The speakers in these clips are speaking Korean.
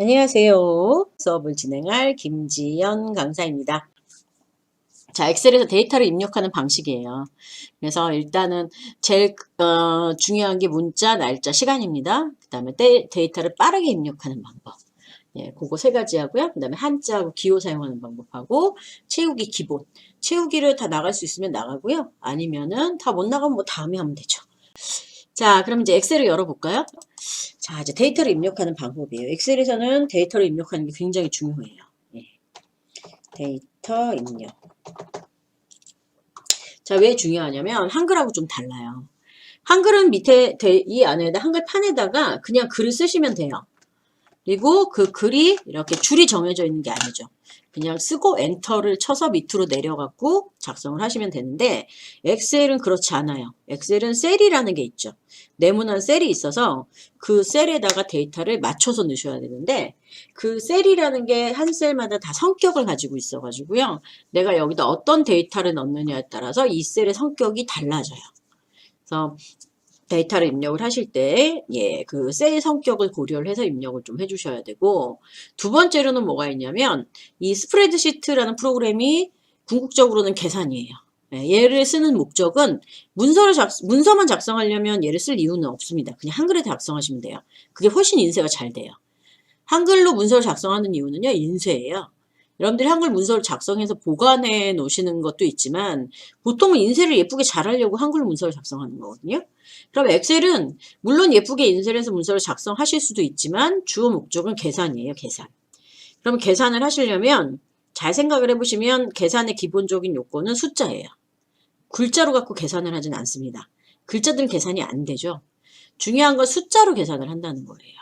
안녕하세요. 수업을 진행할 김지연 강사입니다. 자, 엑셀에서 데이터를 입력하는 방식이에요. 그래서 일단은 제일 중요한 게 문자, 날짜, 시간입니다. 그 다음에 데이터를 빠르게 입력하는 방법. 예, 그거 세 가지 하고요. 그 다음에 한자하고 기호 사용하는 방법하고 채우기 기본. 채우기를 다 나갈 수 있으면 나가고요. 아니면은 다 못 나가면 뭐 다음에 하면 되죠. 자, 그럼 이제 엑셀을 열어볼까요? 자, 이제 데이터를 입력하는 방법이에요. 엑셀에서는 데이터를 입력하는 게 굉장히 중요해요. 예, 데이터 입력. 자, 왜 중요하냐면 한글하고 좀 달라요. 한글은 밑에 이 안에다 한글판에다가 그냥 글을 쓰시면 돼요. 그리고 그 글이 이렇게 줄이 정해져 있는 게 아니죠. 그냥 쓰고 엔터를 쳐서 밑으로 내려갖고 작성을 하시면 되는데 엑셀은 그렇지 않아요. 엑셀은 셀이라는 게 있죠. 네모난 셀이 있어서 그 셀에다가 데이터를 맞춰서 넣으셔야 되는데 그 셀이라는 게 한 셀마다 다 성격을 가지고 있어가지고요. 내가 여기다 어떤 데이터를 넣느냐에 따라서 이 셀의 성격이 달라져요. 그래서 데이터를 입력을 하실 때, 예, 그 셀 성격을 고려를 해서 입력을 좀 해주셔야 되고, 두 번째로는 뭐가 있냐면, 이 스프레드시트라는 프로그램이 궁극적으로는 계산이에요. 예, 얘를 쓰는 목적은 문서만 작성하려면 얘를 쓸 이유는 없습니다. 그냥 한글에 작성하시면 돼요. 그게 훨씬 인쇄가 잘 돼요. 한글로 문서를 작성하는 이유는요, 인쇄예요. 여러분들이 한글 문서를 작성해서 보관해 놓으시는 것도 있지만 보통은 인쇄를 예쁘게 잘하려고 한글 문서를 작성하는 거거든요. 그럼 엑셀은 물론 예쁘게 인쇄를 해서 문서를 작성하실 수도 있지만 주요 목적은 계산이에요. 계산. 그럼 계산을 하시려면 잘 생각을 해보시면 계산의 기본적인 요건은 숫자예요. 글자로 갖고 계산을 하진 않습니다. 글자들은 계산이 안 되죠. 중요한 건 숫자로 계산을 한다는 거예요.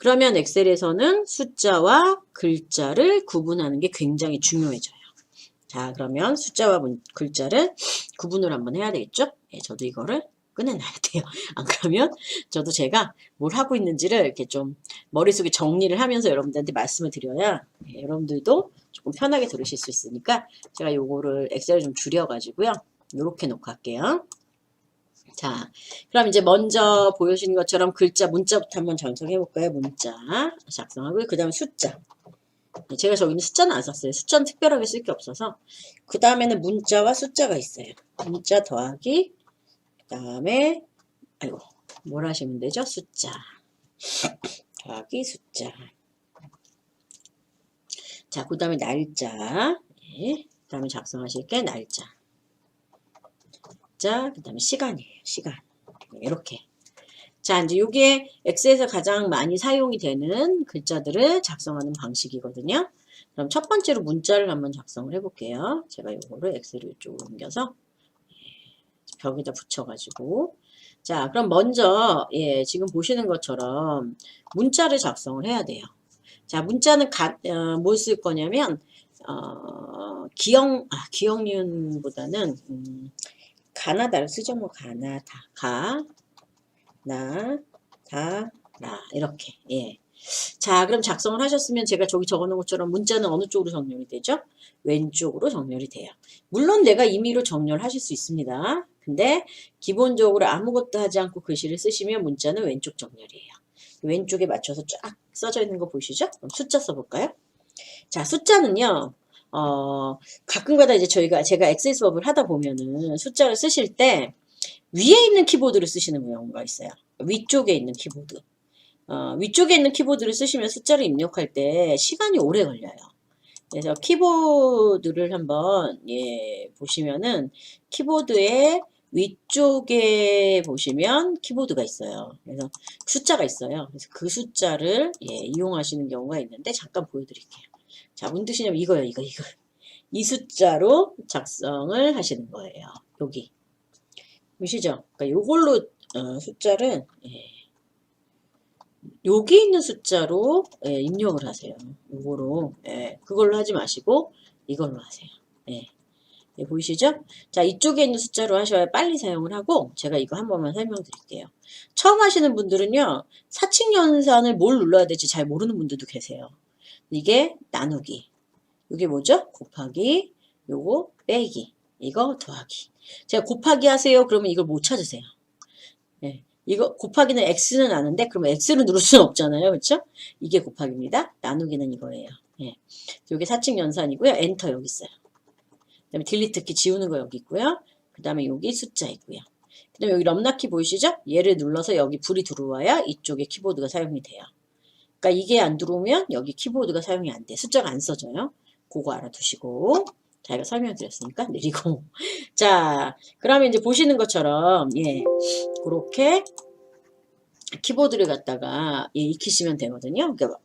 그러면 엑셀에서는 숫자와 글자를 구분하는 게 굉장히 중요해져요. 자, 그러면 숫자와 글자를 구분을 한번 해야 되겠죠? 예, 저도 이거를 꺼내놔야 돼요. 안 그러면 저도 제가 뭘 하고 있는지를 이렇게 좀 머릿속에 정리를 하면서 여러분들한테 말씀을 드려야 예, 여러분들도 조금 편하게 들으실 수 있으니까 제가 요거를 엑셀을 좀 줄여가지고요. 요렇게 놓고 할게요. 자, 그럼 이제 먼저 보여주신 것처럼 글자, 문자부터 한번 작성해 볼까요? 문자 작성하고요. 그 다음에 숫자. 제가 저기는 숫자는 안 썼어요. 숫자는 특별하게 쓸 게 없어서. 그 다음에는 문자와 숫자가 있어요. 문자 더하기, 그 다음에, 아이고, 뭘 하시면 되죠? 숫자. 더하기 숫자. 자, 그 다음에 날짜. 네. 그 다음에 작성하실 게 날짜. 자, 그 다음에 시간이에요. 시간. 이렇게. 자, 이제 이게 엑셀에서 가장 많이 사용이 되는 글자들을 작성하는 방식이거든요. 그럼 첫 번째로 문자를 한번 작성을 해볼게요. 제가 이거를 엑셀을 이쪽으로 옮겨서 벽에다 붙여가지고 자, 그럼 먼저 예, 지금 보시는 것처럼 문자를 작성을 해야 돼요. 자, 문자는 뭘 쓸 거냐면 기억니은보다는 가나다를 쓰죠. 뭐 가나다 라 이렇게 예. 자, 그럼 작성을 하셨으면 제가 저기 적어놓은 것처럼 문자는 어느 쪽으로 정렬이 되죠? 왼쪽으로 정렬이 돼요. 물론 내가 임의로 정렬하실 수 있습니다. 근데 기본적으로 아무것도 하지 않고 글씨를 쓰시면 문자는 왼쪽 정렬이에요. 왼쪽에 맞춰서 쫙 써져 있는 거 보이시죠? 그럼 숫자 써볼까요? 자, 숫자는요. 가끔가다 이제 제가 엑셀 수업을 하다 보면은 숫자를 쓰실 때 위에 있는 키보드를 쓰시는 경우가 있어요. 위쪽에 있는 키보드. 위쪽에 있는 키보드를 쓰시면 숫자를 입력할 때 시간이 오래 걸려요. 그래서 키보드를 한번 예, 보시면은 키보드의 위쪽에 보시면 키보드가 있어요. 그래서 숫자가 있어요. 그래서 그 숫자를 예, 이용하시는 경우가 있는데 잠깐 보여드릴게요. 자, 무슨 뜻이냐면 이거요, 이거. 이 숫자로 작성을 하시는 거예요. 여기. 보시죠? 그러니까 요걸로 숫자를 예, 여기 있는 숫자로 예, 입력을 하세요. 요거로 예, 그걸로 하지 마시고 이걸로 하세요. 예. 예, 보이시죠? 자, 이쪽에 있는 숫자로 하셔야 빨리 사용을 하고 제가 이거 한 번만 설명드릴게요. 처음 하시는 분들은요. 사칙 연산을 뭘 눌러야 될지 잘 모르는 분들도 계세요. 이게 나누기. 이게 뭐죠? 곱하기. 요거 빼기. 이거 더하기. 제가 곱하기 하세요. 그러면 이걸 못 찾으세요. 예. 이거 곱하기는 x는 아는데 그러면 x를 누를 수는 없잖아요. 그렇죠? 이게 곱하기입니다. 나누기는 이거예요. 예. 이게 사칙 연산이고요. 엔터 여기 있어요. 그다음에 딜리트 키 지우는 거 여기 있고요. 그다음에 여기 숫자 있고요. 그다음에 여기 럼나키 보이시죠? 얘를 눌러서 여기 불이 들어와야 이쪽에 키보드가 사용이 돼요. 그러니까 이게 안 들어오면 여기 키보드가 사용이 안 돼. 숫자가 안 써져요. 그거 알아두시고. 자, 이거 설명드렸으니까 내리고. 자, 그러면 이제 보시는 것처럼, 예, 그렇게 키보드를 갖다가 예, 익히시면 되거든요. 그러니까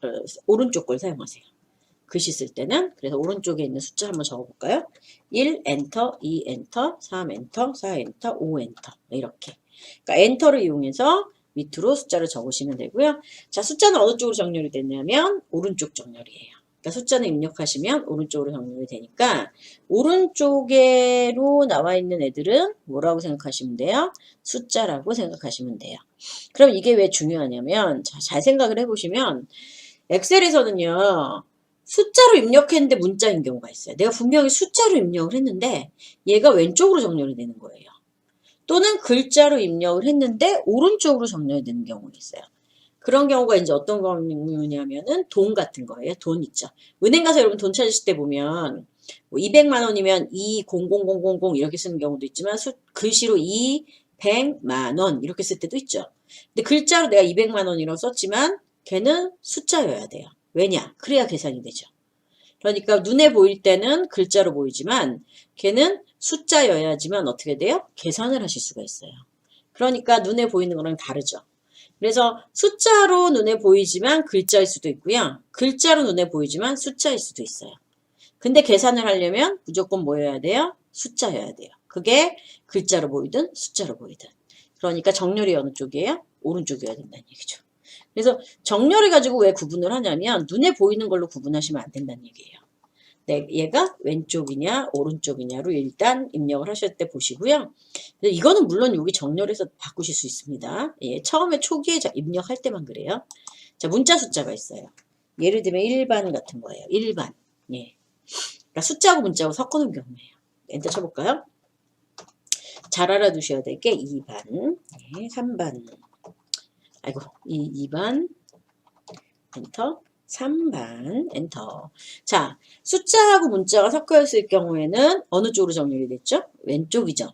오른쪽 걸 사용하세요. 글씨 쓸 때는. 그래서 오른쪽에 있는 숫자 한번 적어볼까요? 1 엔터, 2 엔터, 3 엔터, 4 엔터, 5 엔터. 이렇게. 그러니까 엔터를 이용해서 밑으로 숫자를 적으시면 되고요. 자, 숫자는 어느 쪽으로 정렬이 됐냐면 오른쪽 정렬이에요. 그러니까 숫자는 입력하시면 오른쪽으로 정렬이 되니까 오른쪽으로 나와 있는 애들은 뭐라고 생각하시면 돼요? 숫자라고 생각하시면 돼요. 그럼 이게 왜 중요하냐면 자, 잘 생각을 해보시면 엑셀에서는요. 숫자로 입력했는데 문자인 경우가 있어요. 내가 분명히 숫자로 입력을 했는데 얘가 왼쪽으로 정렬이 되는 거예요. 또는 글자로 입력을 했는데 오른쪽으로 정렬이 되는 경우가 있어요. 그런 경우가 이제 어떤 경우냐면은 돈 같은 거예요. 돈 있죠. 은행 가서 여러분 돈 찾으실 때 보면 뭐 200만 원이면 2000000 이렇게 쓰는 경우도 있지만 글씨로 200만 원 이렇게 쓸 때도 있죠. 근데 글자로 내가 200만 원이라고 썼지만 걔는 숫자여야 돼요. 왜냐? 그래야 계산이 되죠. 그러니까 눈에 보일 때는 글자로 보이지만 걔는 숫자여야지만 어떻게 돼요? 계산을 하실 수가 있어요. 그러니까 눈에 보이는 거랑 다르죠. 그래서 숫자로 눈에 보이지만 글자일 수도 있고요. 글자로 눈에 보이지만 숫자일 수도 있어요. 근데 계산을 하려면 무조건 뭐여야 돼요? 숫자여야 돼요. 그게 글자로 보이든 숫자로 보이든. 그러니까 정렬이 어느 쪽이에요? 오른쪽이어야 된다는 얘기죠. 그래서 정렬을 가지고 왜 구분을 하냐면 눈에 보이는 걸로 구분하시면 안 된다는 얘기예요. 네, 얘가 왼쪽이냐 오른쪽이냐로 일단 입력을 하실 때 보시고요. 이거는 물론 여기 정렬해서 바꾸실 수 있습니다. 예, 처음에 초기에 입력할 때만 그래요. 자, 문자 숫자가 있어요. 예를 들면 일반 같은 거예요. 일반. 예. 그러니까 숫자하고 문자하고 섞어놓은 경우예요. 엔터 쳐볼까요? 잘 알아두셔야 될 게 2반, 예, 3반, 아이고, 2반, 엔터, 3반, 엔터. 자, 숫자하고 문자가 섞여 있을 경우에는 어느 쪽으로 정렬이 됐죠? 왼쪽이죠.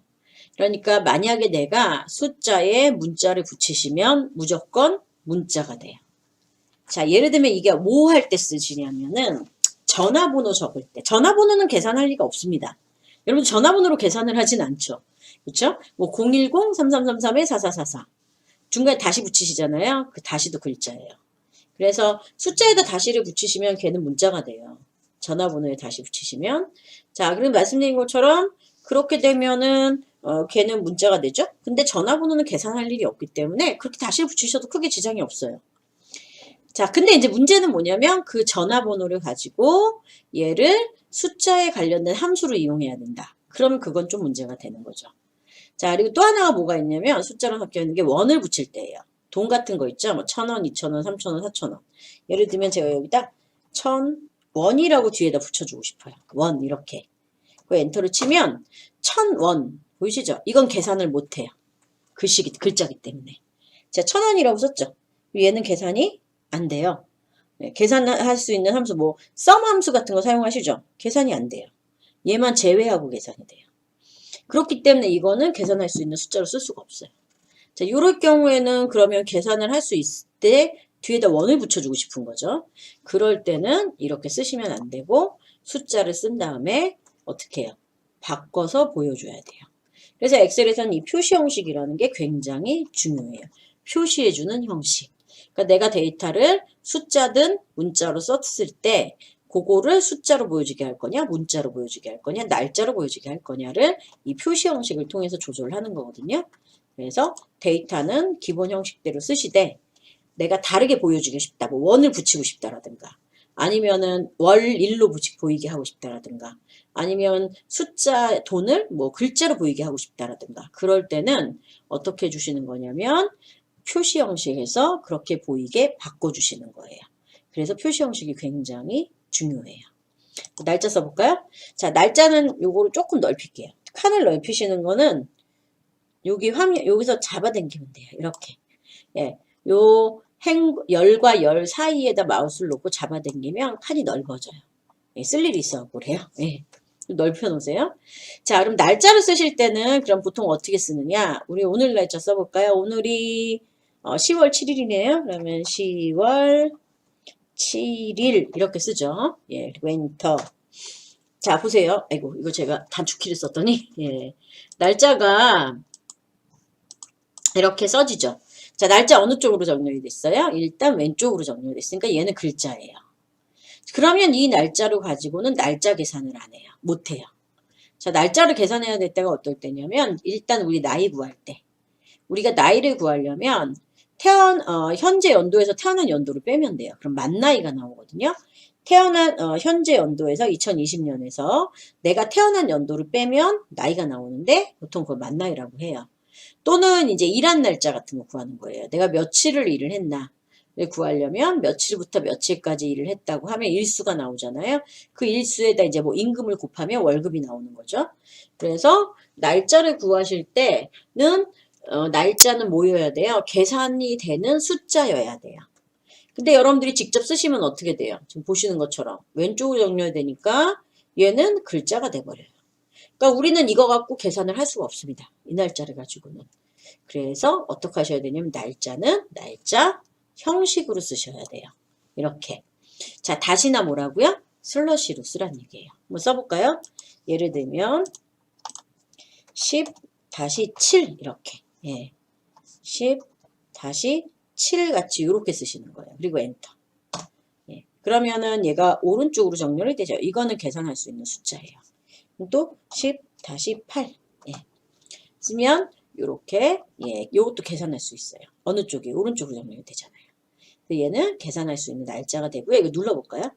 그러니까 만약에 내가 숫자에 문자를 붙이시면 무조건 문자가 돼요. 자, 예를 들면 이게 뭐 할 때 쓰시냐면은 전화번호 적을 때. 전화번호는 계산할 리가 없습니다. 여러분 전화번호로 계산을 하진 않죠. 그렇죠? 뭐 010-3333-4444 중간에 다시 붙이시잖아요. 그 다시도 글자예요. 그래서 숫자에다 다시를 붙이시면 걔는 문자가 돼요. 전화번호에 다시 붙이시면. 자, 그럼 말씀드린 것처럼 그렇게 되면은 걔는 문자가 되죠. 근데 전화번호는 계산할 일이 없기 때문에 그렇게 다시를 붙이셔도 크게 지장이 없어요. 자, 근데 이제 문제는 뭐냐면 그 전화번호를 가지고 얘를 숫자에 관련된 함수로 이용해야 된다. 그러면 그건 좀 문제가 되는 거죠. 자, 그리고 또 하나가 뭐가 있냐면 숫자랑 섞여 있는 게 원을 붙일 때예요. 돈 같은 거 있죠? 뭐 1000원, 2000원, 3000원, 4000원. 예를 들면 제가 여기다 1000원이라고 뒤에다 붙여주고 싶어요. 원 이렇게. 그 엔터를 치면 1000원 보이시죠? 이건 계산을 못해요. 글자기 때문에. 제가 1000원이라고 썼죠? 얘는 계산이 안 돼요. 네, 계산할 수 있는 함수 뭐 썸 함수 같은 거 사용하시죠? 계산이 안 돼요. 얘만 제외하고 계산이 돼요. 그렇기 때문에 이거는 계산할 수 있는 숫자로 쓸 수가 없어요. 자, 이럴 경우에는 그러면 계산을 할 수 있을 때 뒤에다 원을 붙여주고 싶은 거죠. 그럴 때는 이렇게 쓰시면 안 되고 숫자를 쓴 다음에 어떻게 해요? 바꿔서 보여줘야 돼요. 그래서 엑셀에서는 이 표시 형식이라는 게 굉장히 중요해요. 표시해주는 형식. 그러니까 내가 데이터를 숫자든 문자로 썼을 때 그거를 숫자로 보여주게 할 거냐, 문자로 보여주게 할 거냐, 날짜로 보여주게 할 거냐를 이 표시 형식을 통해서 조절을 하는 거거든요. 그래서 데이터는 기본 형식대로 쓰시되 내가 다르게 보여주고 싶다. 뭐 원을 붙이고 싶다라든가 아니면은 월1로 보이게 하고 싶다라든가 아니면 숫자 돈을 뭐 글자로 보이게 하고 싶다라든가 그럴 때는 어떻게 해주시는 거냐면 표시 형식에서 그렇게 보이게 바꿔주시는 거예요. 그래서 표시 형식이 굉장히 중요해요. 날짜 써볼까요? 자, 날짜는 요거를 조금 넓힐게요. 칸을 넓히시는 거는 여기서 잡아당기면 돼요. 이렇게. 예, 요 열과 열 사이에다 마우스를 놓고 잡아당기면 칸이 넓어져요. 예, 쓸 일이 있어갖고 그래요. 예, 넓혀 놓으세요. 자, 그럼 날짜를 쓰실 때는 그럼 보통 어떻게 쓰느냐? 우리 오늘 날짜 써볼까요? 오늘이 10월 7일이네요. 그러면 10월 7일 이렇게 쓰죠. 예, 그리고 엔터. 자, 보세요. 아이고, 이거 제가 단축키를 썼더니 예, 날짜가 이렇게 써지죠. 자, 날짜 어느 쪽으로 정렬이 됐어요? 일단 왼쪽으로 정렬이 됐으니까 얘는 글자예요. 그러면 이 날짜로 가지고는 날짜 계산을 안 해요. 못 해요. 자, 날짜를 계산해야 될 때가 어떨 때냐면 일단 우리 나이 구할 때. 우리가 나이를 구하려면 현재 연도에서 태어난 연도를 빼면 돼요. 그럼 만 나이가 나오거든요. 현재 연도에서 2020년에서 내가 태어난 연도를 빼면 나이가 나오는데 보통 그걸 만 나이라고 해요. 또는 이제 일한 날짜 같은 거 구하는 거예요. 내가 며칠을 일을 했나. 구하려면 며칠부터 며칠까지 일을 했다고 하면 일수가 나오잖아요. 그 일수에다 이제 뭐 임금을 곱하면 월급이 나오는 거죠. 그래서 날짜를 구하실 때는 날짜는 뭐여야 돼요? 계산이 되는 숫자여야 돼요. 근데 여러분들이 직접 쓰시면 어떻게 돼요? 지금 보시는 것처럼 왼쪽으로 정렬되니까 얘는 글자가 돼버려요. 그러니까 우리는 이거 갖고 계산을 할 수가 없습니다. 이 날짜를 가지고는. 그래서 어떻게 하셔야 되냐면 날짜는 날짜 형식으로 쓰셔야 돼요. 이렇게. 자, 다시나 뭐라고요? 슬러시로 쓰란 얘기예요. 한번 써볼까요? 예를 들면 10-7 이렇게. 예. 10-7 같이 이렇게 쓰시는 거예요. 그리고 엔터. 예. 그러면은 얘가 오른쪽으로 정렬이 되죠. 이거는 계산할 수 있는 숫자예요. 또 10-8 예. 쓰면 요렇게 예, 요것도 계산할 수 있어요. 어느 쪽이 오른쪽으로 정렬이 되잖아요. 얘는 계산할 수 있는 날짜가 되고요. 이거 눌러볼까요?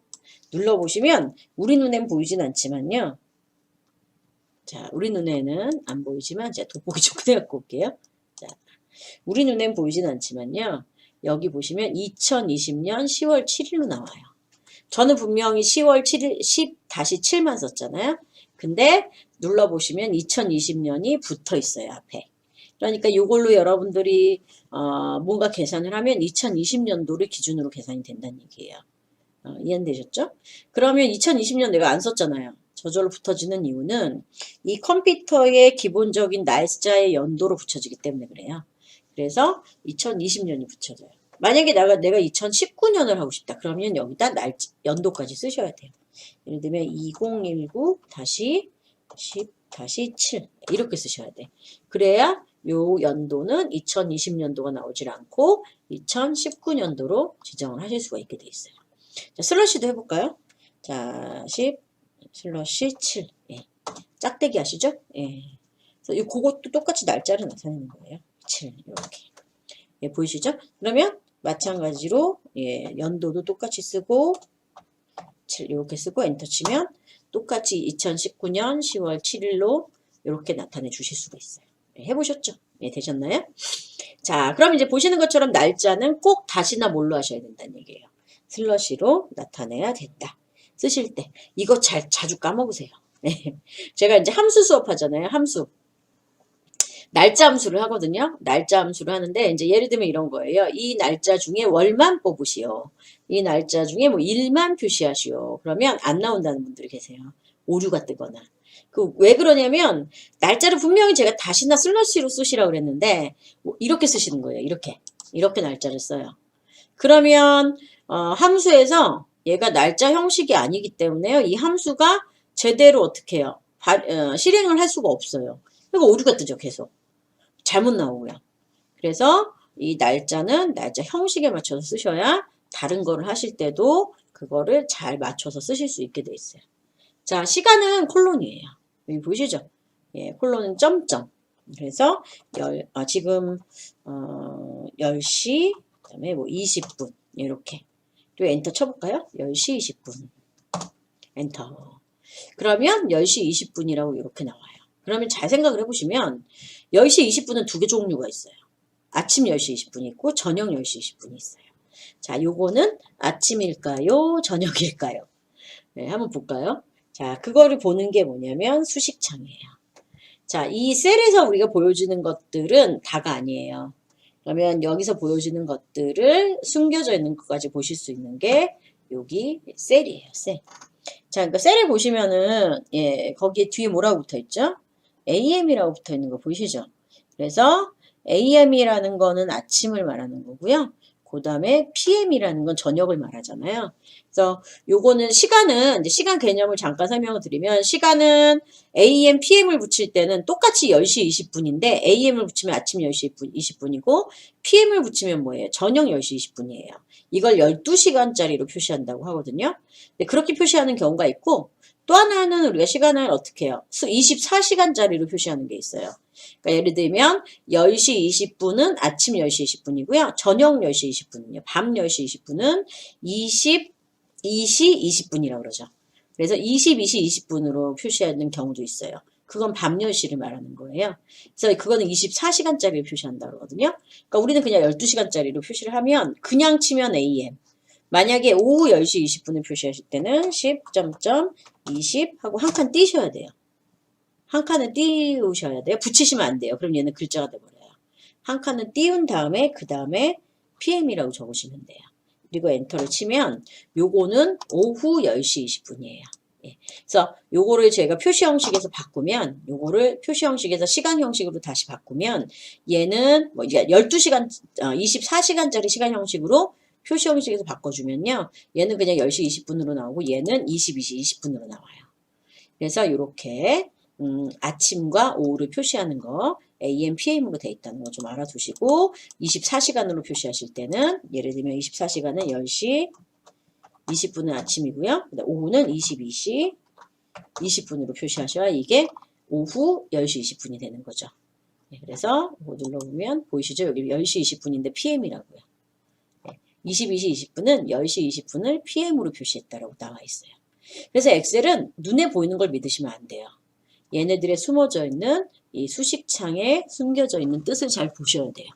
눌러보시면 우리 눈엔 보이진 않지만요. 자, 우리 눈에는 안 보이지만 제가 돋보기 좀 꺼내갖고 올게요. 자, 우리 눈엔 보이진 않지만요. 여기 보시면 2020년 10월 7일로 나와요. 저는 분명히 10월 7일 10-7만 썼잖아요. 근데 눌러보시면 2020년이 붙어 있어요. 앞에. 그러니까 이걸로 여러분들이 뭔가 계산을 하면 2020년도를 기준으로 계산이 된다는 얘기예요. 이해되셨죠? 그러면 2020년 내가 안 썼잖아요. 저절로 붙어지는 이유는 이 컴퓨터의 기본적인 날짜의 연도로 붙여지기 때문에 그래요. 그래서 2020년이 붙여져요. 만약에 내가 2019년을 하고 싶다. 그러면 여기다 연도까지 쓰셔야 돼요. 예를 들면 2019-10-7 이렇게 쓰셔야 돼. 그래야 요 연도는 2020년도가 나오질 않고 2019년도로 지정을 하실 수가 있게 돼 있어요. 자, 슬러시도 해볼까요? 자, 10/7 예. 짝대기 아시죠? 예. 그래서 그것도 똑같이 날짜를 나타내는 거예요. 7 이렇게. 예, 보이시죠? 그러면 마찬가지로 예, 연도도 똑같이 쓰고 7 이렇게 쓰고 엔터 치면 똑같이 2019년 10월 7일로 이렇게 나타내 주실 수가 있어요. 예, 해보셨죠? 예, 되셨나요? 자, 그럼 이제 보시는 것처럼 날짜는 꼭 다시나 뭘로 하셔야 된다는 얘기예요. 슬러시로 나타내야 된다. 쓰실 때 이거 자주 까먹으세요. 제가 이제 함수 수업 하잖아요. 함수. 날짜 함수를 하거든요. 날짜 함수를 하는데 이제 예를 들면 이런 거예요. 이 날짜 중에 월만 뽑으시오. 이 날짜 중에 뭐 일만 표시하시오. 그러면 안 나온다는 분들이 계세요. 오류가 뜨거나. 왜 그러냐면 날짜를 분명히 제가 다시나 슬러시로 쓰시라고 그랬는데 이렇게 쓰시는 거예요. 이렇게 날짜를 써요. 그러면 함수에서 얘가 날짜 형식이 아니기 때문에요. 이 함수가 제대로 어떻게 해요? 실행을 할 수가 없어요. 그러니까 오류가 뜨죠. 계속. 잘못 나오고요. 그래서 이 날짜는 날짜 형식에 맞춰서 쓰셔야 다른 거를 하실 때도 그거를 잘 맞춰서 쓰실 수 있게 돼 있어요. 자, 시간은 콜론이에요. 여기 보이시죠? 예, 콜론은 점점. 그래서 지금 10시 그다음에 뭐 20분 이렇게 또 엔터 쳐볼까요? 10시 20분 엔터. 그러면 10시 20분이라고 이렇게 나와요. 그러면 잘 생각을 해보시면 10시 20분은 두 개 종류가 있어요. 아침 10시 20분이 있고 저녁 10시 20분이 있어요. 자, 요거는 아침일까요? 저녁일까요? 네, 한번 볼까요? 자, 그거를 보는 게 뭐냐면 수식창이에요. 자, 이 셀에서 우리가 보여주는 것들은 다가 아니에요. 그러면 여기서 보여지는 것들을 숨겨져 있는 것까지 보실 수 있는 게 여기 셀이에요. 셀. 자, 그러니까 셀에 보시면은 예, 거기에 뒤에 뭐라고 붙어 있죠? AM이라고 붙어 있는 거 보이시죠? 그래서 AM이라는 거는 아침을 말하는 거고요. 그 다음에 PM이라는 건 저녁을 말하잖아요. 그래서 요거는 시간은 이제 시간 개념을 잠깐 설명을 드리면 시간은 AM, PM을 붙일 때는 똑같이 10시 20분인데 AM을 붙이면 아침 10시 20분이고 PM을 붙이면 뭐예요? 저녁 10시 20분이에요. 이걸 12시간짜리로 표시한다고 하거든요. 근데 그렇게 표시하는 경우가 있고 또 하나는 우리가 시간을 어떻게 해요? 24시간짜리로 표시하는 게 있어요. 그러니까 예를 들면 10시 20분은 아침 10시 20분이고요. 저녁 10시 20분은요. 밤 10시 20분은 22시 20분이라고 그러죠. 그래서 22시 20분으로 표시하는 경우도 있어요. 그건 밤 10시를 말하는 거예요. 그래서 그거는 24시간짜리를 표시한다고 그러거든요. 그러니까 우리는 그냥 12시간짜리로 표시를 하면 그냥 치면 AM. 만약에 오후 10시 20분을 표시하실 때는 10.20 하고 한 칸 띄셔야 돼요. 한 칸을 띄우셔야 돼요. 붙이시면 안 돼요. 그럼 얘는 글자가 돼버려요. 한 칸을 띄운 다음에 그 다음에 PM이라고 적으시면 돼요. 그리고 엔터를 치면 요거는 오후 10시 20분이에요. 예. 그래서 요거를 제가 표시 형식에서 바꾸면 요거를 표시 형식에서 시간 형식으로 다시 바꾸면 얘는 뭐 12시간 24시간짜리 시간 형식으로 표시 형식에서 바꿔주면요. 얘는 그냥 10시 20분으로 나오고 얘는 22시 20분으로 나와요. 그래서 이렇게 아침과 오후를 표시하는 거 AM, PM으로 돼 있다는 거 좀 알아두시고 24시간으로 표시하실 때는 예를 들면 24시간은 10시 20분은 아침이고요. 오후는 22시 20분으로 표시하셔야 이게 오후 10시 20분이 되는 거죠. 네, 그래서 이거 눌러보면 보이시죠? 여기 10시 20분인데 PM이라고요. 22시 20분은 10시 20분을 PM으로 표시했다라고 나와 있어요. 그래서 엑셀은 눈에 보이는 걸 믿으시면 안 돼요. 얘네들의 숨어져 있는 이 수식창에 숨겨져 있는 뜻을 잘 보셔야 돼요.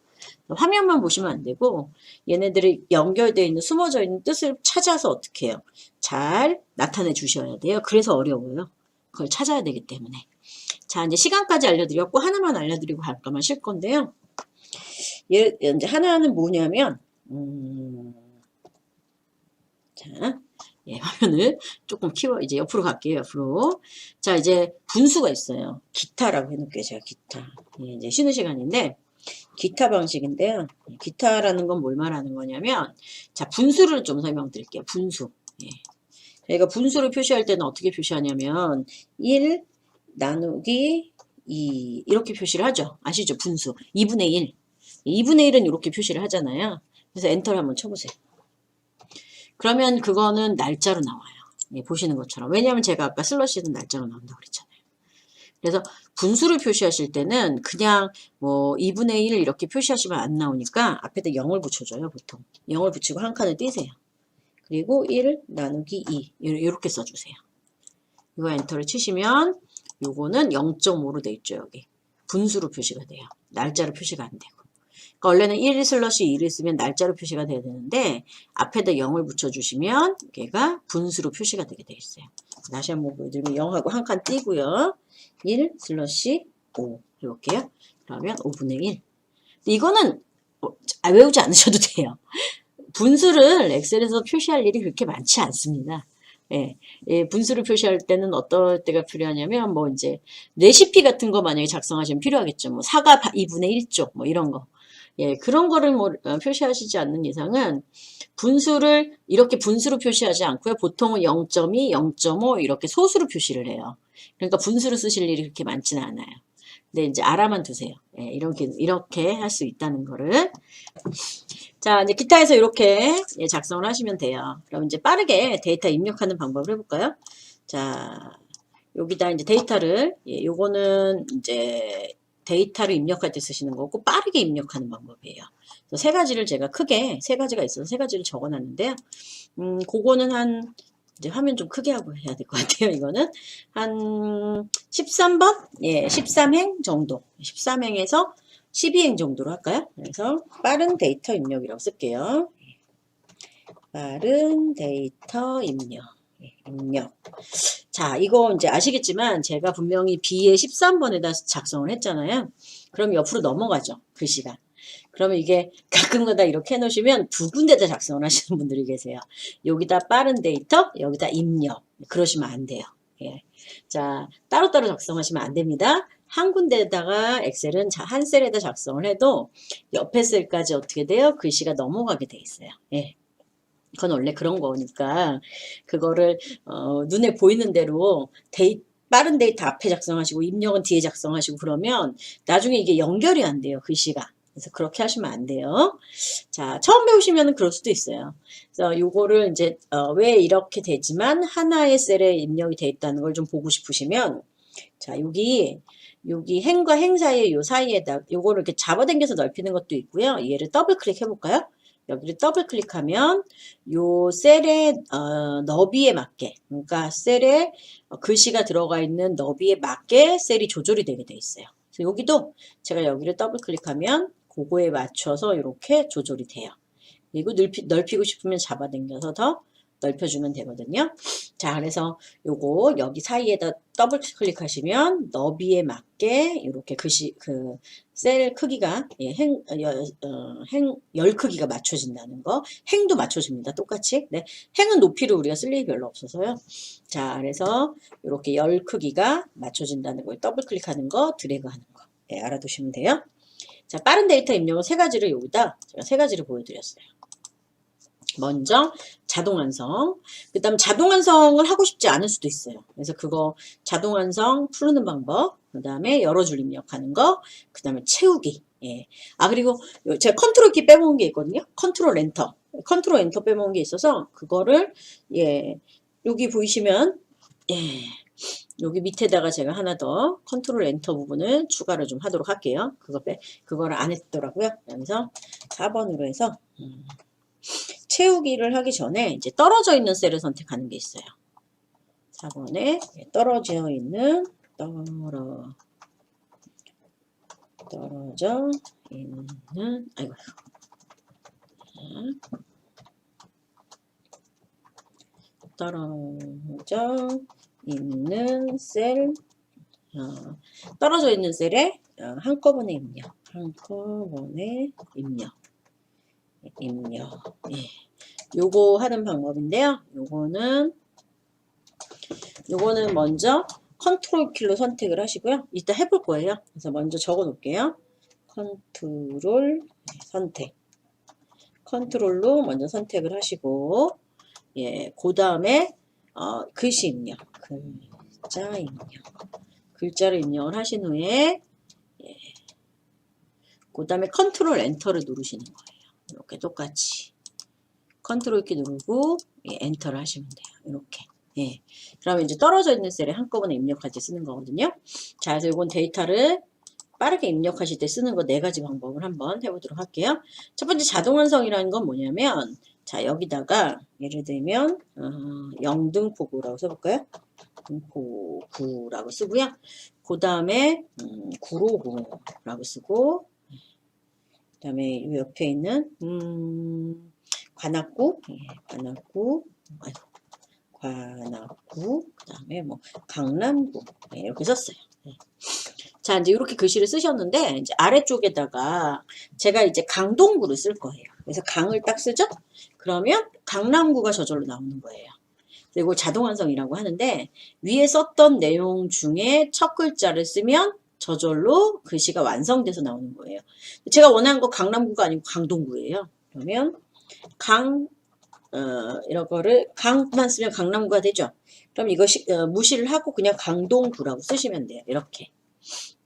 화면만 보시면 안 되고 얘네들이 연결되어 있는 숨어져 있는 뜻을 찾아서 어떻게 해요? 잘 나타내 주셔야 돼요. 그래서 어려워요. 그걸 찾아야 되기 때문에. 자, 이제 시간까지 알려드렸고 하나만 알려드리고 갈까만 실 건데요. 이제 하나는 뭐냐면 자, 예, 화면을 조금 이제 옆으로 갈게요, 옆으로. 자, 이제 분수가 있어요. 기타라고 해놓을게요, 제가 기타. 예, 이제 쉬는 시간인데, 기타 방식인데요. 기타라는 건 뭘 말하는 거냐면, 자, 분수를 좀 설명드릴게요, 분수. 예. 저희가 분수를 표시할 때는 어떻게 표시하냐면, 1 나누기 2, 이렇게 표시를 하죠. 아시죠? 분수. 2분의 1. 2분의 1은 이렇게 표시를 하잖아요. 그래서 엔터를 한번 쳐보세요. 그러면 그거는 날짜로 나와요. 예, 보시는 것처럼. 왜냐하면 제가 아까 슬러시는 날짜로 나온다고 그랬잖아요. 그래서 분수를 표시하실 때는 그냥 뭐 2분의 1 이렇게 표시하시면 안 나오니까 앞에다 0을 붙여줘요, 보통. 0을 붙이고 한 칸을 띄세요. 그리고 1 나누기 2 이렇게 써주세요. 이거 엔터를 치시면 요거는 0.5로 돼 있죠, 여기. 분수로 표시가 돼요. 날짜로 표시가 안 되고. 그러니까 원래는 1 슬러시 2를 쓰면 날짜로 표시가 돼야 되는데 앞에다 0을 붙여주시면 얘가 분수로 표시가 되게 돼 있어요. 다시 한번 보여드리면 0하고 한 칸 띄고요. 1 슬러시 5 해볼게요. 그러면 5분의 1. 이거는 외우지 않으셔도 돼요. 분수를 엑셀에서 표시할 일이 그렇게 많지 않습니다. 예, 예, 분수를 표시할 때는 어떨 때가 필요하냐면 뭐 이제 레시피 같은 거 만약에 작성하시면 필요하겠죠. 뭐 사과 2분의 1쪽 뭐 이런 거. 예, 그런 거를 뭐 표시하시지 않는 이상은 분수를 이렇게 분수로 표시하지 않고요. 보통은 0.2, 0.5 이렇게 소수로 표시를 해요. 그러니까 분수로 쓰실 일이 그렇게 많지는 않아요. 근데 이제 알아만 두세요. 예, 이렇게 할 수 있다는 거를. 자, 이제 기타에서 이렇게 작성을 하시면 돼요. 그럼 이제 빠르게 데이터 입력하는 방법을 해볼까요? 자, 여기다 이제 데이터를, 요거는 이제 데이터를 입력할 때 쓰시는 거고 빠르게 입력하는 방법이에요. 그래서 세 가지를 제가 크게 세 가지가 있어서 세 가지를 적어놨는데요. 그거는 한 이제 화면 좀 크게 하고 해야 될 것 같아요. 이거는 한 13번, 예, 13행 정도, 13행에서 12행 정도로 할까요? 그래서 빠른 데이터 입력이라고 쓸게요. 빠른 데이터 입력. 입력. 자, 이거 이제 아시겠지만 제가 분명히 B에 13번에다 작성을 했잖아요. 그럼 옆으로 넘어가죠. 글씨가. 그러면 이게 가끔가다 이렇게 해놓으시면 두 군데다 작성을 하시는 분들이 계세요. 여기다 빠른 데이터, 여기다 입력. 그러시면 안 돼요. 예. 자, 따로따로 작성하시면 안 됩니다. 한 군데에다가 엑셀은 한 셀에다 작성을 해도 옆에 셀까지 어떻게 돼요? 글씨가 넘어가게 돼 있어요. 예. 그건 원래 그런 거니까 그거를 눈에 보이는 대로 빠른 데이터 앞에 작성하시고 입력은 뒤에 작성하시고 그러면 나중에 이게 연결이 안 돼요. 글씨가. 그래서 그렇게 하시면 안 돼요. 자, 처음 배우시면 그럴 수도 있어요. 그래서 요거를 이제 왜 이렇게 되지만 하나의 셀에 입력이 돼 있다는 걸 좀 보고 싶으시면 자, 여기 행과 행 사이에 요 사이에다 요거를 이렇게 잡아당겨서 넓히는 것도 있고요. 얘를 더블 클릭해 볼까요? 여기를 더블 클릭하면 요 셀의 너비에 맞게 그러니까 셀에 글씨가 들어가 있는 너비에 맞게 셀이 조절이 되게 돼 있어요. 그래서 여기도 제가 여기를 더블 클릭하면 그거에 맞춰서 이렇게 조절이 돼요. 그리고 넓히고 싶으면 잡아당겨서 더 넓혀주면 되거든요. 자, 그래서 요거 여기 사이에다 더블 클릭하시면 너비에 맞게 이렇게 셀 크기가 열 크기가 맞춰진다는 거. 행도 맞춰집니다. 똑같이. 네, 행은 높이를 우리가 쓸 일이 별로 없어서요. 자, 그래서 이렇게 열 크기가 맞춰진다는 거. 더블 클릭하는 거, 드래그하는 거. 네, 알아두시면 돼요. 자, 빠른 데이터 입력은 세 가지를 여기다 제가 세 가지를 보여드렸어요. 먼저 자동 완성, 그 다음 자동 완성을 하고 싶지 않을 수도 있어요. 그래서 그거 자동 완성 푸는 방법, 그 다음에 여러 줄 입력하는 거, 그 다음에 채우기. 예. 아, 그리고 제가 컨트롤 키 빼먹은 게 있거든요. 컨트롤 엔터 빼먹은 게 있어서 그거를 예, 여기 보이시면 예, 여기 밑에다가 제가 하나 더 컨트롤 엔터 부분을 추가를 좀 하도록 할게요. 그거를 안 했더라고요. 그래서 4번으로 해서 채우기를 하기 전에 이제 떨어져 있는 셀을 선택하는 게 있어요. 4번에 떨어져 있는 아이고 떨어져 있는 셀 떨어져 있는 셀에 한꺼번에 입력 예. 요거 하는 방법인데요. 요거는 먼저 컨트롤 키로 선택을 하시고요. 이따 해볼 거예요. 그래서 먼저 적어 놓을게요. 컨트롤 선택. 컨트롤로 먼저 선택을 하시고, 예, 그 다음에, 글씨 입력. 글자를 입력을 하신 후에, 예, 그 다음에 컨트롤 엔터를 누르시는 거예요. 이렇게 똑같이. 컨트롤 키 누르고, 예, 엔터를 하시면 돼요. 이렇게. 예. 그러면 이제 떨어져 있는 셀에 한꺼번에 입력할 때 쓰는 거거든요. 자, 그래서 이건 데이터를 빠르게 입력하실 때 쓰는 거 4가지 방법을 한번 해보도록 할게요. 첫 번째 자동 완성이라는 건 뭐냐면, 자, 여기다가 예를 들면, 영등포구라고 써볼까요? 등포구라고 쓰고요. 그 다음에, 구로구라고 쓰고, 그 다음에 이 옆에 있는, 관악구, 예, 관악구, 그 다음에 뭐, 강남구, 네, 이렇게 썼어요. 네. 자, 이제 이렇게 글씨를 쓰셨는데, 이제 아래쪽에다가 제가 이제 강동구를 쓸 거예요. 그래서 강을 딱 쓰죠? 그러면 강남구가 저절로 나오는 거예요. 그리고 자동 완성이라고 하는데, 위에 썼던 내용 중에 첫 글자를 쓰면 저절로 글씨가 완성돼서 나오는 거예요. 제가 원하는 거 강남구가 아니고 강동구예요. 그러면 이런 거를 강만 쓰면 강남구가 되죠. 그럼 이거 무시를 하고 그냥 강동구라고 쓰시면 돼요. 이렇게.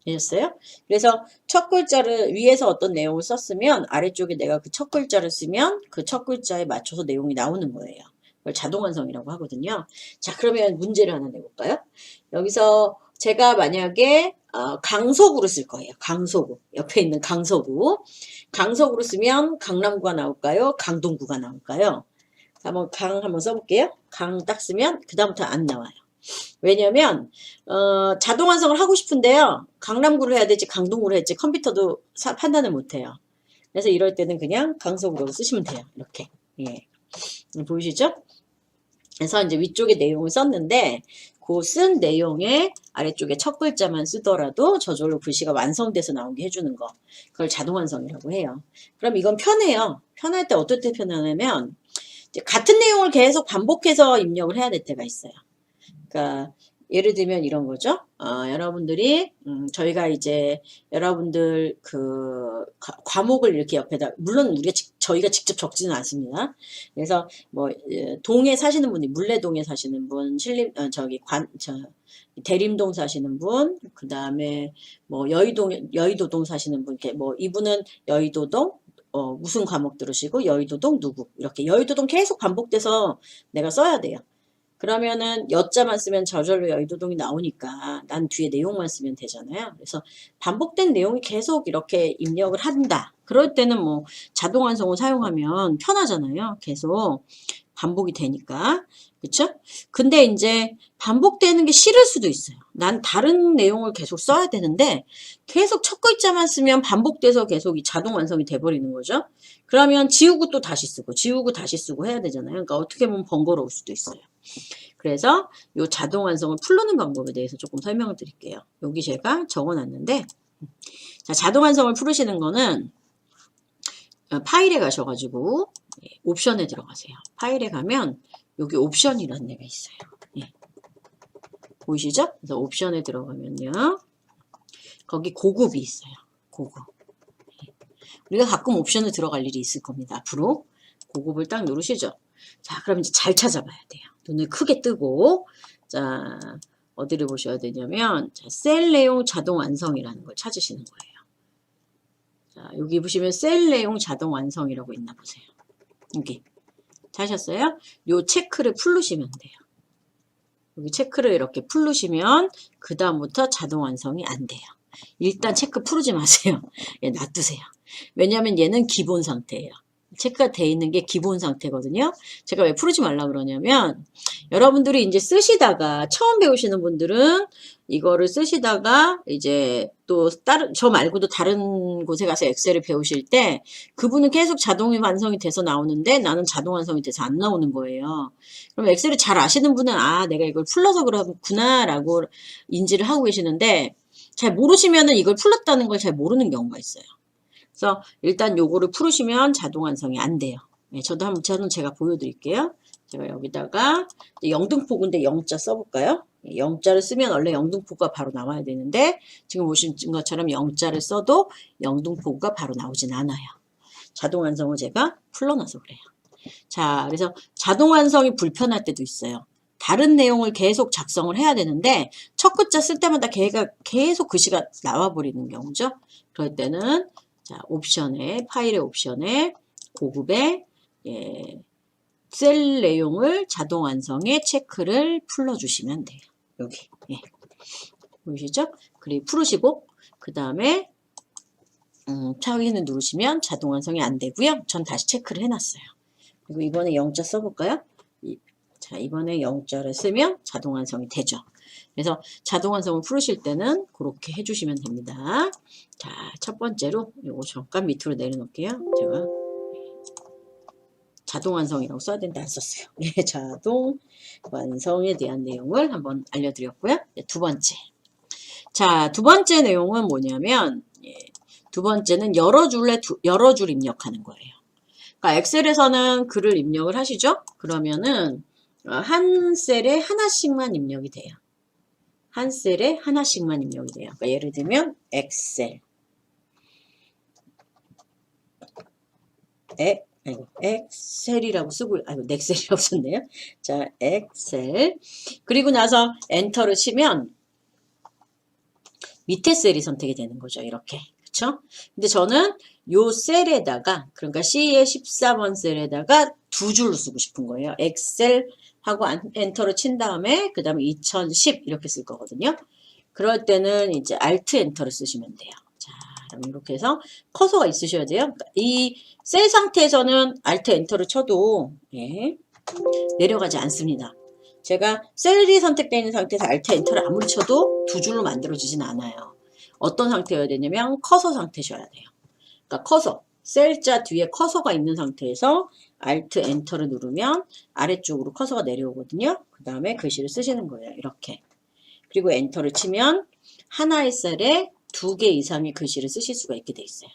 되셨어요? 그래서 첫 글자를 위에서 어떤 내용을 썼으면 아래쪽에 내가 그 첫 글자를 쓰면 그 첫 글자에 맞춰서 내용이 나오는 거예요. 그걸 자동 완성이라고 하거든요. 자, 그러면 문제를 하나 내볼까요? 여기서 제가 만약에 강서구를 쓸 거예요. 강서구. 옆에 있는 강서구. 강서구를 쓰면 강남구가 나올까요? 강동구가 나올까요? 한번 한번 써볼게요. 강 딱 쓰면 그 다음부터 안 나와요. 왜냐면 자동 완성을 하고 싶은데요. 강남구를 해야 될지 강동구를 해야 될지 컴퓨터도 판단을 못해요. 그래서 이럴 때는 그냥 강서구로 쓰시면 돼요. 이렇게. 예. 보이시죠? 그래서 이제 위쪽에 내용을 썼는데 그 쓴 내용의 아래쪽에 첫 글자만 쓰더라도 저절로 글씨가 완성돼서 나오게 해주는 거. 그걸 자동 완성이라고 해요. 그럼 이건 편해요. 편할 때 어떨 때 편하냐면 이제 같은 내용을 계속 반복해서 입력을 해야 될 때가 있어요. 그러니까 예를 들면 이런 거죠. 여러분들이 저희가 이제 여러분들 그 과목을 이렇게 옆에다 물론 저희가 직접 적지는 않습니다. 그래서 뭐 동에 사시는 분이 물레동에 사시는 분, 대림동 사시는 분, 그 다음에 뭐 여의도동 사시는 분, 이렇게 뭐 이분은 여의도동 무슨 과목 들으시고 여의도동 누구 이렇게 여의도동 계속 반복돼서 내가 써야 돼요. 그러면은 여자만 쓰면 저절로 여의도동이 나오니까 난 뒤에 내용만 쓰면 되잖아요. 그래서 반복된 내용이 계속 이렇게 입력을 한다. 그럴 때는 뭐 자동 완성을 사용하면 편하잖아요. 계속 반복이 되니까. 그쵸? 근데 이제 반복되는 게 싫을 수도 있어요. 난 다른 내용을 계속 써야 되는데 계속 첫 글자만 쓰면 반복돼서 계속 이 자동 완성이 돼버리는 거죠. 그러면 지우고 또 다시 쓰고 지우고 다시 쓰고 해야 되잖아요. 그러니까 어떻게 보면 번거로울 수도 있어요. 그래서 이 자동 완성을 풀르는 방법에 대해서 조금 설명을 드릴게요. 여기 제가 적어놨는데 자, 자동 완성을 풀으시는 거는 파일에 가셔가지고 옵션에 들어가세요. 파일에 가면 여기 옵션이라는 데가 있어요. 예. 보이시죠? 그래서 옵션에 들어가면요. 거기 고급이 있어요. 고급. 예. 우리가 가끔 옵션에 들어갈 일이 있을 겁니다. 앞으로. 고급을 딱 누르시죠. 자, 그럼 이제 잘 찾아봐야 돼요. 눈을 크게 뜨고, 자, 어디를 보셔야 되냐면, 자, 셀 내용 자동 완성이라는 걸 찾으시는 거예요. 자, 여기 보시면 셀 내용 자동 완성이라고 있나 보세요. 여기. 찾으셨어요? 요 체크를 풀르시면 돼요. 여기 체크를 이렇게 풀르시면, 그 다음부터 자동 완성이 안 돼요. 일단 체크 풀지 마세요. 예, 놔두세요. 왜냐하면 얘는 기본 상태예요. 체크가 돼 있는 게 기본 상태거든요. 제가 왜 풀지 말라 그러냐면 여러분들이 이제 쓰시다가 처음 배우시는 분들은 이거를 쓰시다가 이제 또 저 말고도 다른 곳에 가서 엑셀을 배우실 때 그분은 계속 자동 완성이 돼서 나오는데 나는 자동 완성이 돼서 안 나오는 거예요. 그럼 엑셀을 잘 아시는 분은 아 내가 이걸 풀러서 그렇구나 라고 인지를 하고 계시는데 잘 모르시면은 이걸 풀렀다는 걸 잘 모르는 경우가 있어요. 그래서 일단 요거를 풀으시면 자동 완성이 안 돼요. 네, 저는 제가 보여드릴게요. 제가 여기다가 영등포구인데 영자 써볼까요? 영자를 쓰면 원래 영등포구가 바로 나와야 되는데 지금 보신 것처럼 영자를 써도 영등포구가 바로 나오진 않아요. 자동 완성을 제가 풀러놔서 그래요. 자, 그래서 자동 완성이 불편할 때도 있어요. 다른 내용을 계속 작성을 해야 되는데 첫 글자 쓸 때마다 걔가 계속 글씨가 나와버리는 경우죠. 그럴 때는 자, 옵션에, 파일의 옵션에, 고급에, 셀 내용을 자동 완성에 체크를 풀어주시면 돼요. 여기. 예. 보이시죠? 그리고 풀으시고, 그 다음에, 확인을 누르시면 자동 완성이 안 되고요. 전 다시 체크를 해놨어요. 그리고 이번에 영자 써볼까요? 자, 이번에 영자를 쓰면 자동 완성이 되죠. 그래서 자동 완성을 풀으실 때는 그렇게 해주시면 됩니다. 자, 첫 번째로 요거 잠깐 밑으로 내려놓을게요. 제가 자동 완성이라고 써야 된다 안 썼어요. 예, 자동 완성에 대한 내용을 한번 알려드렸고요. 네, 두 번째. 자, 두 번째 내용은 뭐냐면 두 번째는 여러 줄 입력하는 거예요. 그러니까 엑셀에서는 글을 입력을 하시죠. 그러면은 한 셀에 하나씩만 입력이 돼요. 한 셀에 하나씩만 입력이 돼요. 그러니까 예를 들면 엑셀 엑셀이라고 쓰고 넥셀이라고 썼네요. 자, 엑셀 그리고 나서 엔터를 치면 밑에 셀이 선택이 되는 거죠. 이렇게. 그쵸? 근데 저는 요 셀에다가 그러니까 C의 14번 셀에다가 두 줄로 쓰고 싶은 거예요. 엑셀 하고 엔터를 친 다음에 그 다음에 2010 이렇게 쓸 거거든요. 그럴 때는 이제 Alt 엔터를 쓰시면 돼요. 자, 그럼 이렇게 해서 커서가 있으셔야 돼요. 이 셀 상태에서는 Alt 엔터를 쳐도 내려가지 않습니다. 제가 셀이 선택되어 있는 상태에서 Alt 엔터를 아무리 쳐도 두 줄로 만들어지진 않아요. 어떤 상태여야 되냐면 커서 상태셔야 돼요. 그러니까 커서 셀자 뒤에 커서가 있는 상태에서 Alt Enter를 누르면 아래쪽으로 커서가 내려오거든요. 그 다음에 글씨를 쓰시는 거예요. 이렇게. 그리고 엔터를 치면 하나의 셀에 2개 이상의 글씨를 쓰실 수가 있게 돼 있어요.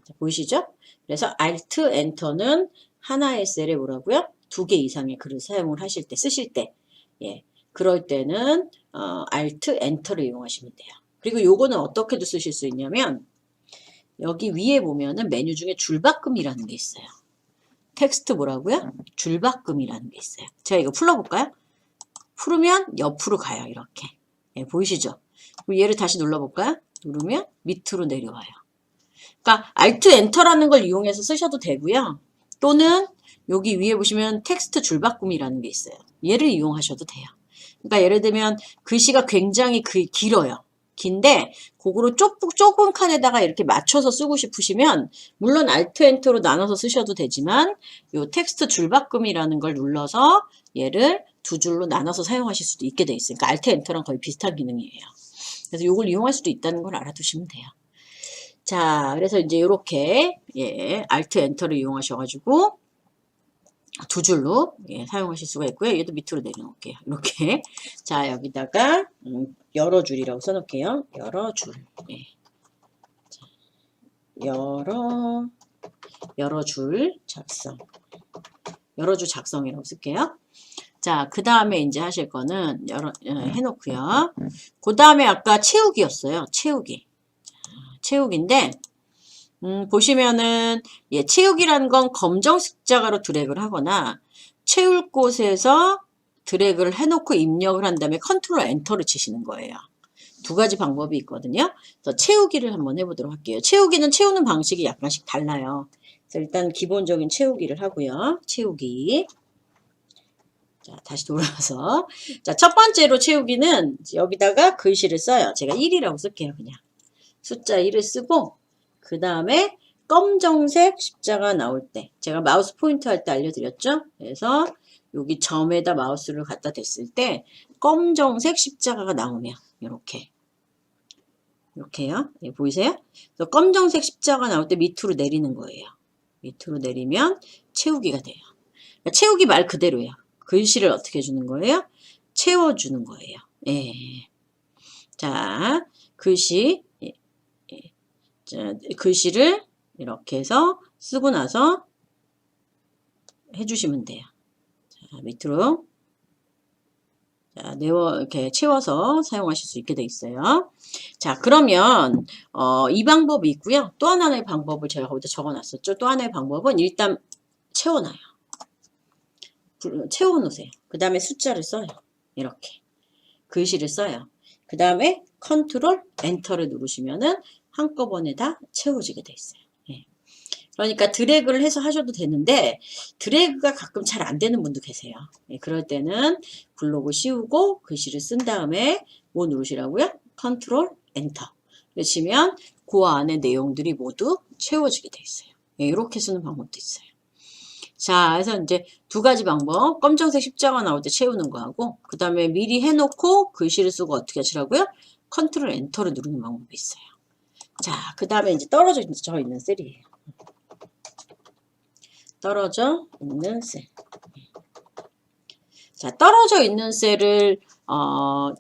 자, 보이시죠? 그래서 Alt Enter는 하나의 셀에 뭐라고요? 2개 이상의 글을 사용을 하실 때, 쓰실 때, 예, 그럴 때는 Alt Enter를 이용하시면 돼요. 그리고 요거는 어떻게도 쓰실 수 있냐면 여기 위에 보면은 메뉴 중에 줄바꿈이라는 게 있어요. 텍스트 뭐라고요? 줄바꿈이라는 게 있어요. 제가 이거 풀어볼까요? 풀으면 옆으로 가요. 이렇게. 예, 보이시죠? 그리고 얘를 다시 눌러볼까요? 누르면 밑으로 내려와요. 그러니까 Alt Enter라는 걸 이용해서 쓰셔도 되고요. 또는 여기 위에 보시면 텍스트 줄바꿈이라는 게 있어요. 얘를 이용하셔도 돼요. 그러니까 예를 들면 글씨가 굉장히 길어요. 긴데 그거로 좁은 칸에다가 이렇게 맞춰서 쓰고 싶으시면 물론 Alt Enter로 나눠서 쓰셔도 되지만 요 텍스트 줄바꿈이라는 걸 눌러서 얘를 2줄로 나눠서 사용하실 수도 있게 돼 있으니까 Alt Enter랑 거의 비슷한 기능이에요. 그래서 이걸 이용할 수도 있다는 걸 알아두시면 돼요. 자, 그래서 이제 이렇게 예, Alt Enter를 이용하셔가지고 2줄로 예, 사용하실 수가 있고요. 얘도 밑으로 내려놓을게요. 이렇게. 자, 여기다가 여러 줄이라고 써놓을게요. 여러 줄. 예. 자, 여러 줄 작성. 여러 줄 작성이라고 쓸게요. 자, 그 다음에 이제 하실 거는 해놓고요. 그 다음에 아까 채우기였어요. 채우기. 채우기인데 보시면은 예, 채우기라는 건 검정 십자가로 드래그를 하거나 채울 곳에서 드래그를 해놓고 입력을 한 다음에 컨트롤 엔터를 치시는 거예요. 2가지 방법이 있거든요. 그래서 채우기를 한번 해보도록 할게요. 채우기는 채우는 방식이 약간씩 달라요. 그래서 일단 기본적인 채우기를 하고요. 채우기. 자, 다시 돌아와서. 자, 첫 번째로 채우기는 여기다가 글씨를 써요. 제가 1이라고 쓸게요. 그냥. 숫자 1을 쓰고 그 다음에 검정색 십자가 나올 때 제가 마우스 포인터 할 때 알려드렸죠. 그래서 여기 점에다 마우스를 갖다 댔을 때 검정색 십자가가 나오면 이렇게요. 네, 보이세요? 그래서 검정색 십자가 나올 때 밑으로 내리는 거예요. 밑으로 내리면 채우기가 돼요. 그러니까 채우기 말 그대로예요. 글씨를 어떻게 해주는 거예요? 채워주는 거예요. 예. 자, 글씨 자, 글씨를 이렇게 해서 쓰고 나서 해주시면 돼요. 자, 밑으로 자, 이렇게 채워서 사용하실 수 있게 돼 있어요. 자, 그러면 이 방법이 있고요. 또 하나의 방법을 제가 거기다 적어놨었죠. 또 하나의 방법은 일단 채워놔요. 채워놓으세요. 그 다음에 숫자를 써요. 이렇게 글씨를 써요. 그 다음에 컨트롤 엔터를 누르시면은 한꺼번에 다 채워지게 돼 있어요. 예. 그러니까 드래그를 해서 하셔도 되는데 드래그가 가끔 잘 안 되는 분도 계세요. 예. 그럴 때는 블록을 씌우고 글씨를 쓴 다음에 뭐 누르시라고요? 컨트롤 엔터. 그러시면 그 안에 내용들이 모두 채워지게 돼 있어요. 예. 이렇게 쓰는 방법도 있어요. 자, 그래서 이제 2가지 방법. 검정색 십자가 나올 때 채우는 거하고 그 다음에 미리 해놓고 글씨를 쓰고 어떻게 하시라고요? 컨트롤 엔터를 누르는 방법이 있어요. 자, 그 다음에 이제 떨어져 있는 셀이에요. 떨어져 있는 셀. 자, 떨어져 있는 셀을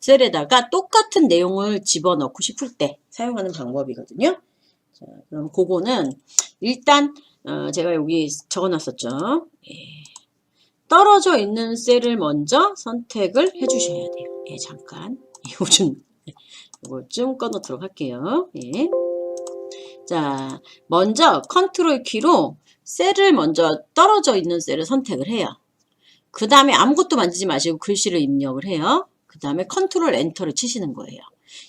셀에다가 똑같은 내용을 집어넣고 싶을 때 사용하는 방법이거든요. 자, 그럼 그거는 일단 제가 여기 적어놨었죠. 예. 떨어져 있는 셀을 먼저 선택을 해주셔야 돼요. 예, 잠깐 이거 좀 꺼놓도록 할게요. 예. 자, 먼저 컨트롤 키로 셀을 먼저 떨어져 있는 셀을 선택을 해요. 그 다음에 아무것도 만지지 마시고 글씨를 입력을 해요. 그 다음에 컨트롤 엔터를 치시는 거예요.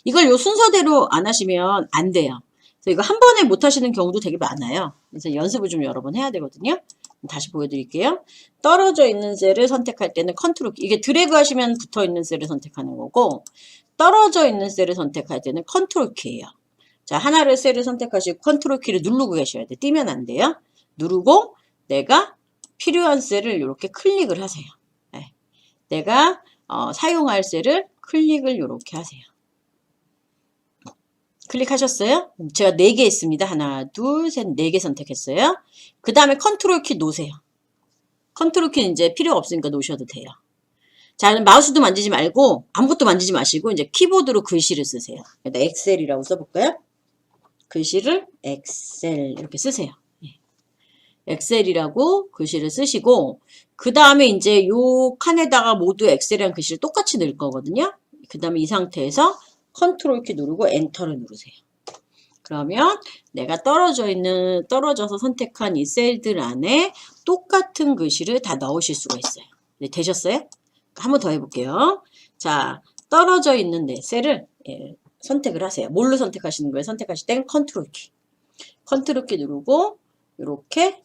이걸 요 순서대로 안 하시면 안 돼요. 그래서 이거 한 번에 못 하시는 경우도 되게 많아요. 그래서 연습을 좀 여러 번 해야 되거든요. 다시 보여드릴게요. 떨어져 있는 셀을 선택할 때는 컨트롤 키, 이게 드래그 하시면 붙어 있는 셀을 선택하는 거고 떨어져 있는 셀을 선택할 때는 컨트롤 키예요. 자, 하나를 셀을 선택하시고 컨트롤 키를 누르고 계셔야 돼. 띄면 안 돼요. 누르고 내가 필요한 셀을 이렇게 클릭을 하세요. 네. 내가 사용할 셀을 클릭을 이렇게 하세요. 클릭하셨어요? 제가 4개 있습니다. 하나, 둘, 셋, 4개 선택했어요. 그 다음에 컨트롤 키 놓으세요. 컨트롤 키는 이제 필요가 없으니까 놓으셔도 돼요. 자, 마우스도 만지지 말고 아무것도 만지지 마시고 이제 키보드로 글씨를 쓰세요. 일단 엑셀이라고 써볼까요? 글씨를 엑셀 이렇게 쓰세요. 엑셀이라고 글씨를 쓰시고 그 다음에 이제 요 칸에다가 모두 엑셀이랑 글씨를 똑같이 넣을 거거든요. 그 다음에 이 상태에서 컨트롤 키 누르고 엔터를 누르세요. 그러면 내가 떨어져서 선택한 이 셀들 안에 똑같은 글씨를 다 넣으실 수가 있어요. 네, 되셨어요? 한 번 더 해볼게요. 자, 떨어져 있는 네 셀을 선택을 하세요. 뭘로 선택하시는 거예요? 선택하실 땐 컨트롤 키. 컨트롤 키 누르고 이렇게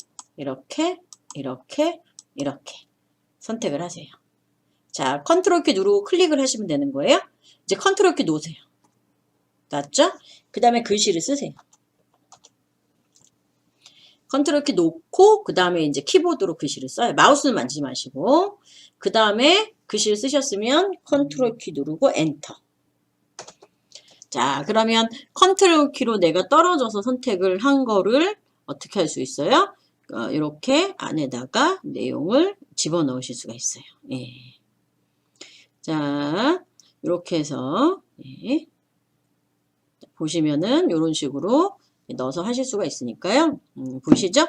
선택을 하세요. 자, 컨트롤 키 누르고 클릭을 하시면 되는 거예요. 이제 컨트롤 키 놓으세요. 맞죠? 그 다음에 글씨를 쓰세요. 컨트롤 키 놓고 그 다음에 이제 키보드로 글씨를 써요. 마우스는 만지지 마시고 그 다음에 글씨를 쓰셨으면 컨트롤 키 누르고 엔터. 자, 그러면 컨트롤 키로 내가 떨어져서 선택을 한 거를 어떻게 할 수 있어요? 이렇게 안에다가 내용을 집어넣으실 수가 있어요. 예. 자, 이렇게 해서 보시면은 이런 식으로 넣어서 하실 수가 있으니까요. 보이시죠?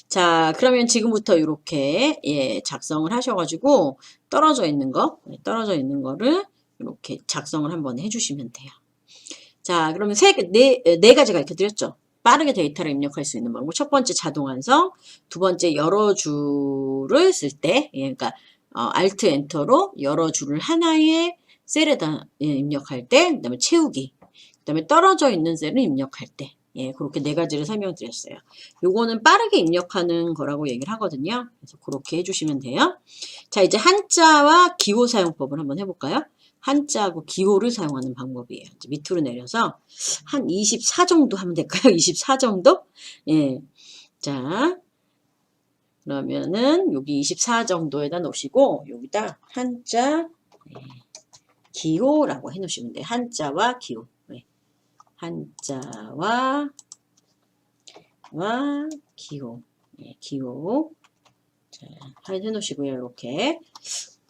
자, 그러면 지금부터 이렇게 작성을 하셔가지고 떨어져 있는 거를 이렇게 작성을 한번 해주시면 돼요. 자, 그러면 네 가지 가르쳐드렸죠. 빠르게 데이터를 입력할 수 있는 방법. 첫 번째 자동 완성, 두 번째 여러 줄을 쓸 때, 그러니까 Alt 엔터로 여러 줄을 하나의 셀에다 입력할 때, 그 다음에 채우기, 그 다음에 떨어져 있는 셀을 입력할 때, 그렇게 네 가지를 설명드렸어요. 요거는 빠르게 입력하는 거라고 얘기를 하거든요. 그래서 그렇게 해주시면 돼요. 자, 이제 한자와 기호 사용법을 한번 해볼까요? 한자하고 기호를 사용하는 방법이에요. 이제 밑으로 내려서 한 24 정도 하면 될까요? 24 정도? 예. 자, 그러면은 여기 24 정도에다 놓으시고 여기다 한자, 기호라고 해 놓으시면 돼요. 한자와 기호. 한자와 기호. 기호. 자, 해 놓으시고요. 이렇게.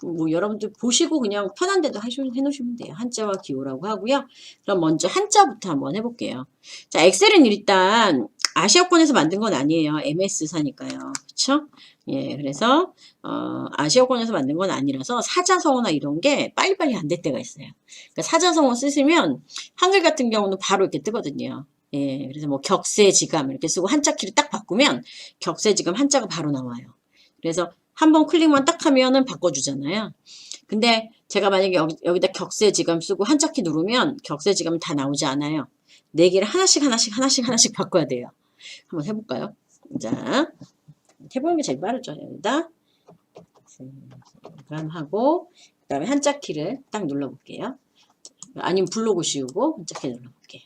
뭐 여러분들 보시고 그냥 편한 데도 해놓으시면 돼요. 한자와 기호라고 하고요. 그럼 먼저 한자부터 한번 해볼게요. 자, 엑셀은 일단 아시아권에서 만든 건 아니에요. MS사니까요. 그쵸? 예, 그래서 아시아권에서 만든 건 아니라서 사자성어나 이런 게 빨리빨리 안 될 때가 있어요. 그러니까 사자성어 쓰시면 한글 같은 경우는 바로 이렇게 뜨거든요. 예, 그래서 뭐 격세지감 이렇게 쓰고 한자 키를 딱 바꾸면 격세지감 한자가 바로 나와요. 그래서 한번 클릭만 딱 하면은 바꿔주잖아요. 근데 제가 만약에 여기다 격세지감 쓰고 한자키 누르면 격세지감 다 나오지 않아요. 네 개를 하나씩 바꿔야 돼요. 한번 해볼까요? 자, 해보는 게 제일 빠르죠. 여기다 그럼 하고 그 다음에 한자키를 딱 눌러볼게요. 아니면 블로그 씌우고 한자키 눌러볼게요.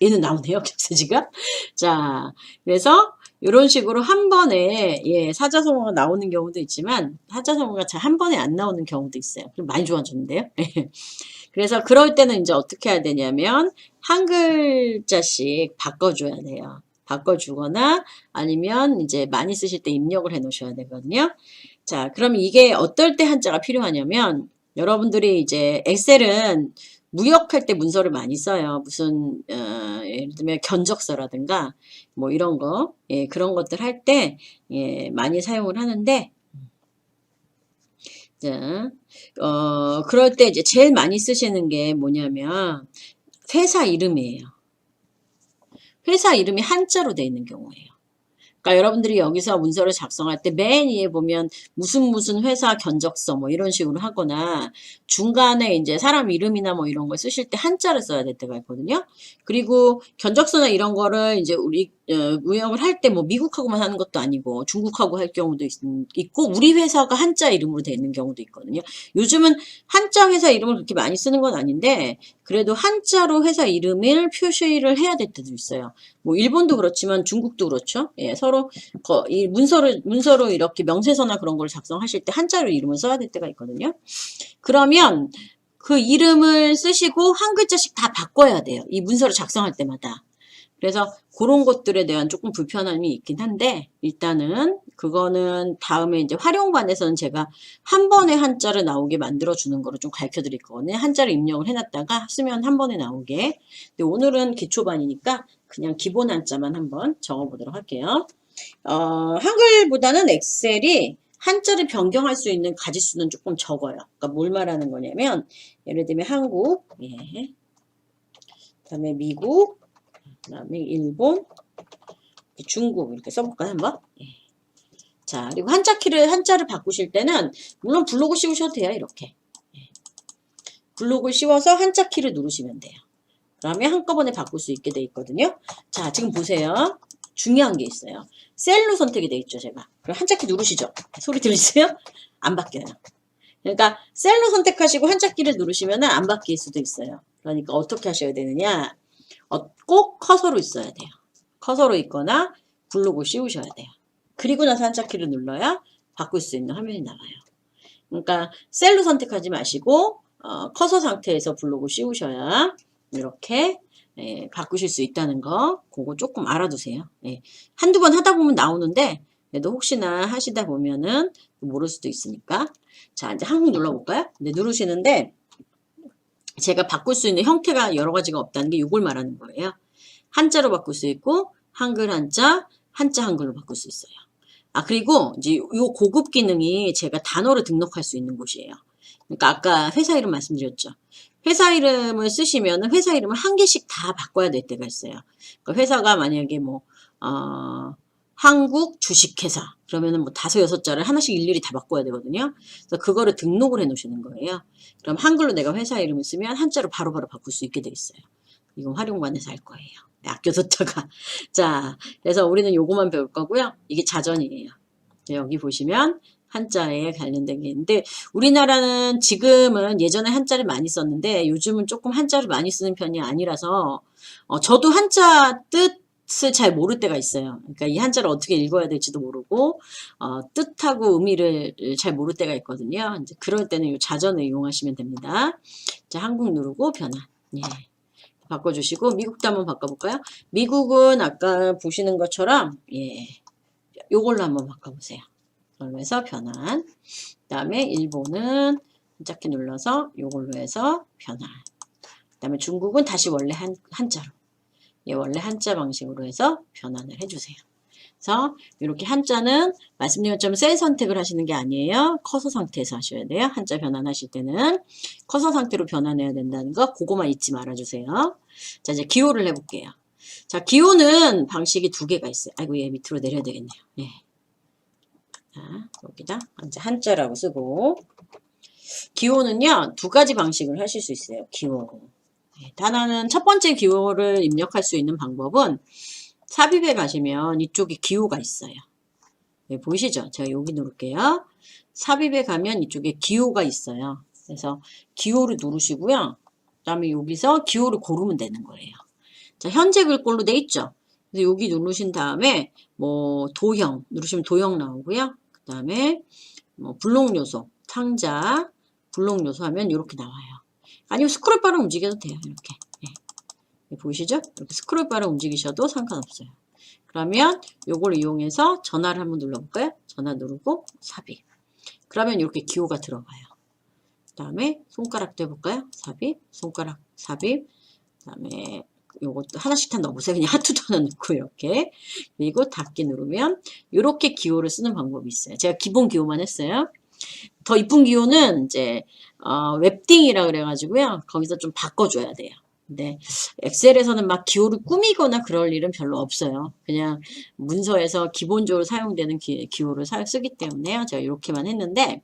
얘는 나오네요. 격세지감. 자, 그래서 이런 식으로 한 번에 사자성어가 나오는 경우도 있지만 사자성어가 잘 한 번에 안 나오는 경우도 있어요. 많이 좋아졌는데요. 그래서 그럴 때는 이제 어떻게 해야 되냐면 한 글자씩 바꿔줘야 돼요. 바꿔주거나 아니면 이제 많이 쓰실 때 입력을 해 놓으셔야 되거든요. 자, 그럼 이게 어떨 때 한자가 필요하냐면 여러분들이 이제 엑셀은 무역할 때 문서를 많이 써요. 무슨 예를 들면 견적서라든가 뭐 이런 거 그런 것들 할 때 많이 사용을 하는데 자, 그럴 때 이제 제일 많이 쓰시는 게 뭐냐면 회사 이름이에요. 회사 이름이 한자로 되어 있는 경우예요. 그러니까 여러분들이 여기서 문서를 작성할 때 맨 위에 보면 무슨 회사 견적서 뭐 이런 식으로 하거나 중간에 이제 사람 이름이나 뭐 이런 걸 쓰실 때 한자를 써야 될 때가 있거든요. 그리고 견적서나 이런 거를 이제 우리 무역을 할 때 뭐 미국하고만 하는 것도 아니고 중국하고 할 경우도 있고 우리 회사가 한자 이름으로 되어 있는 경우도 있거든요. 요즘은 한자 회사 이름을 그렇게 많이 쓰는 건 아닌데 그래도 한자로 회사 이름을 표시를 해야 될 때도 있어요. 뭐 일본도 그렇지만 중국도 그렇죠. 서로 이 문서로 이렇게 명세서나 그런 걸 작성하실 때 한자로 이름을 써야 될 때가 있거든요. 그러면 그 이름을 쓰시고 한 글자씩 다 바꿔야 돼요. 이 문서를 작성할 때마다. 그래서 그런 것들에 대한 조금 불편함이 있긴 한데 일단은 그거는 다음에 이제 활용반에서는 제가 한 번에 한자를 나오게 만들어 주는 거를 좀 가르쳐 드릴 거거든요. 한자를 입력을 해놨다가 쓰면 한 번에 나오게. 근데 오늘은 기초반이니까 그냥 기본 한자만 한번 적어보도록 할게요. 한글보다는 엑셀이 한자를 변경할 수 있는 가지수는 조금 적어요. 그러니까 뭘 말하는 거냐면 예를 들면 한국, 예. 그다음에 미국, 그다음에 일본, 중국 이렇게 써볼까요 한번? 예. 자, 그리고 한자를 바꾸실 때는 물론 블록을 씌우셔도 돼요. 이렇게 블록을 씌워서 한자 키를 누르시면 돼요. 그러면 한꺼번에 바꿀 수 있게 돼 있거든요. 자, 지금 보세요. 중요한 게 있어요. 셀로 선택이 돼 있죠, 제가. 그럼 한자 키 누르시죠. 소리 들리세요? 안 바뀌어요. 그러니까 셀로 선택하시고 한자 키를 누르시면 안 바뀔 수도 있어요. 그러니까 어떻게 하셔야 되느냐? 꼭 커서로 있어야 돼요. 커서로 있거나 블록을 씌우셔야 돼요. 그리고 나서 한자 키를 눌러야 바꿀 수 있는 화면이 나와요. 그러니까 셀로 선택하지 마시고 커서 상태에서 블록을 씌우셔야 이렇게 바꾸실 수 있다는 거 그거 조금 알아두세요. 예. 한두 번 하다 보면 나오는데 그래도 혹시나 하시다 보면은 모를 수도 있으니까 자 이제 한국 눌러볼까요? 네, 누르시는데 제가 바꿀 수 있는 형태가 여러 가지가 없다는 게 이걸 말하는 거예요. 한자로 바꿀 수 있고 한글 한자, 한자 한글로 바꿀 수 있어요. 아 그리고 이제 요 고급 기능이 제가 단어를 등록할 수 있는 곳이에요. 그러니까 아까 회사 이름 말씀드렸죠. 회사 이름을 쓰시면 회사 이름을 한 개씩 다 바꿔야 될 때가 있어요. 그러니까 회사가 만약에 뭐 한국 주식회사 그러면은 뭐 5, 6자를 하나씩 일일이 다 바꿔야 되거든요. 그래서 그거를 등록을 해 놓으시는 거예요. 그럼 한글로 내가 회사 이름을 쓰면 한자로 바로바로 바꿀 수 있게 돼 있어요. 이건 활용반에서 할 거예요. 아껴뒀다가. 자, 그래서 우리는 요거만 배울 거고요. 이게 자전이에요. 여기 보시면 한자에 관련된 게 있는데 우리나라는 지금은 예전에 한자를 많이 썼는데 요즘은 조금 한자를 많이 쓰는 편이 아니라서 저도 한자 뜻을 잘 모를 때가 있어요. 그러니까 이 한자를 어떻게 읽어야 될지도 모르고 뜻하고 의미를 잘 모를 때가 있거든요. 이제 그럴 때는 이 자전을 이용하시면 됩니다. 자, 한국 누르고 변환. 예. 바꿔주시고 미국도 한번 바꿔볼까요? 미국은 아까 보시는 것처럼 예, 요걸로 한번 바꿔보세요. 그러면서 변환. 그 다음에 일본은 한자키 눌러서 요걸로 해서 변환. 그 다음에 중국은 다시 원래 한자로. 예, 원래 한자 방식으로 해서 변환을 해주세요. 그래서 이렇게 한자는 말씀드린 것처럼 셀 선택을 하시는 게 아니에요. 커서 상태에서 하셔야 돼요. 한자 변환하실 때는 커서 상태로 변환해야 된다는 거 그거만 잊지 말아주세요. 자 이제 기호를 해볼게요. 자 기호는 방식이 2개가 있어요. 아이고 얘 밑으로 내려야 되겠네요. 예. 자 여기다 이제 한자라고 쓰고 기호는요 2가지 방식을 하실 수 있어요. 기호. 예. 단어는 첫 번째 기호를 입력할 수 있는 방법은 삽입에 가시면 이쪽에 기호가 있어요. 네, 보이시죠? 제가 여기 누를게요. 삽입에 가면 이쪽에 기호가 있어요. 그래서 기호를 누르시고요. 그 다음에 여기서 기호를 고르면 되는 거예요. 자, 현재 글꼴로 돼 있죠? 그래서 여기 누르신 다음에 뭐 도형 누르시면 도형 나오고요. 그 다음에 뭐 블록 요소, 상자, 블록 요소 하면 이렇게 나와요. 아니면 스크롤바를 움직여도 돼요. 이렇게. 보이시죠? 이렇게 스크롤바를 움직이셔도 상관없어요. 그러면 요걸 이용해서 전화를 한번 눌러볼까요? 전화 누르고 삽입. 그러면 이렇게 기호가 들어가요. 그 다음에 손가락도 해볼까요? 삽입, 손가락 삽입. 그 다음에 요것도 하나씩 다 넣어보세요. 그냥 하트도 하나 넣고 이렇게. 그리고 닫기 누르면 이렇게 기호를 쓰는 방법이 있어요. 제가 기본 기호만 했어요. 더 이쁜 기호는 이제 웹딩이라 그래가지고요. 거기서 좀 바꿔줘야 돼요. 근데 엑셀에서는 막 기호를 꾸미거나 그럴 일은 별로 없어요. 그냥 문서에서 기본적으로 사용되는 기호를 쓰기 때문에요. 제가 이렇게만 했는데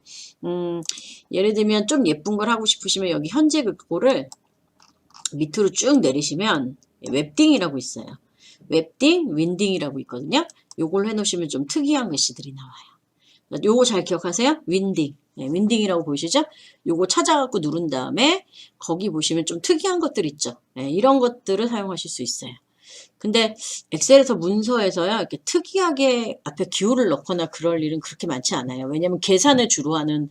예를 들면 좀 예쁜 걸 하고 싶으시면 여기 현재 그거를 밑으로 쭉 내리시면 웹딩이라고 있어요. 웹딩, 윈딩이라고 있거든요. 요걸 해놓으시면 좀 특이한 글씨들이 나와요. 요거 잘 기억하세요? 윈딩. 네, 윈딩이라고 보이시죠? 요거 찾아갖고 누른 다음에 거기 보시면 좀 특이한 것들 있죠. 네, 이런 것들을 사용하실 수 있어요. 근데 엑셀에서 문서에서요, 이렇게 특이하게 앞에 기호를 넣거나 그럴 일은 그렇게 많지 않아요. 왜냐면 계산을 주로 하는,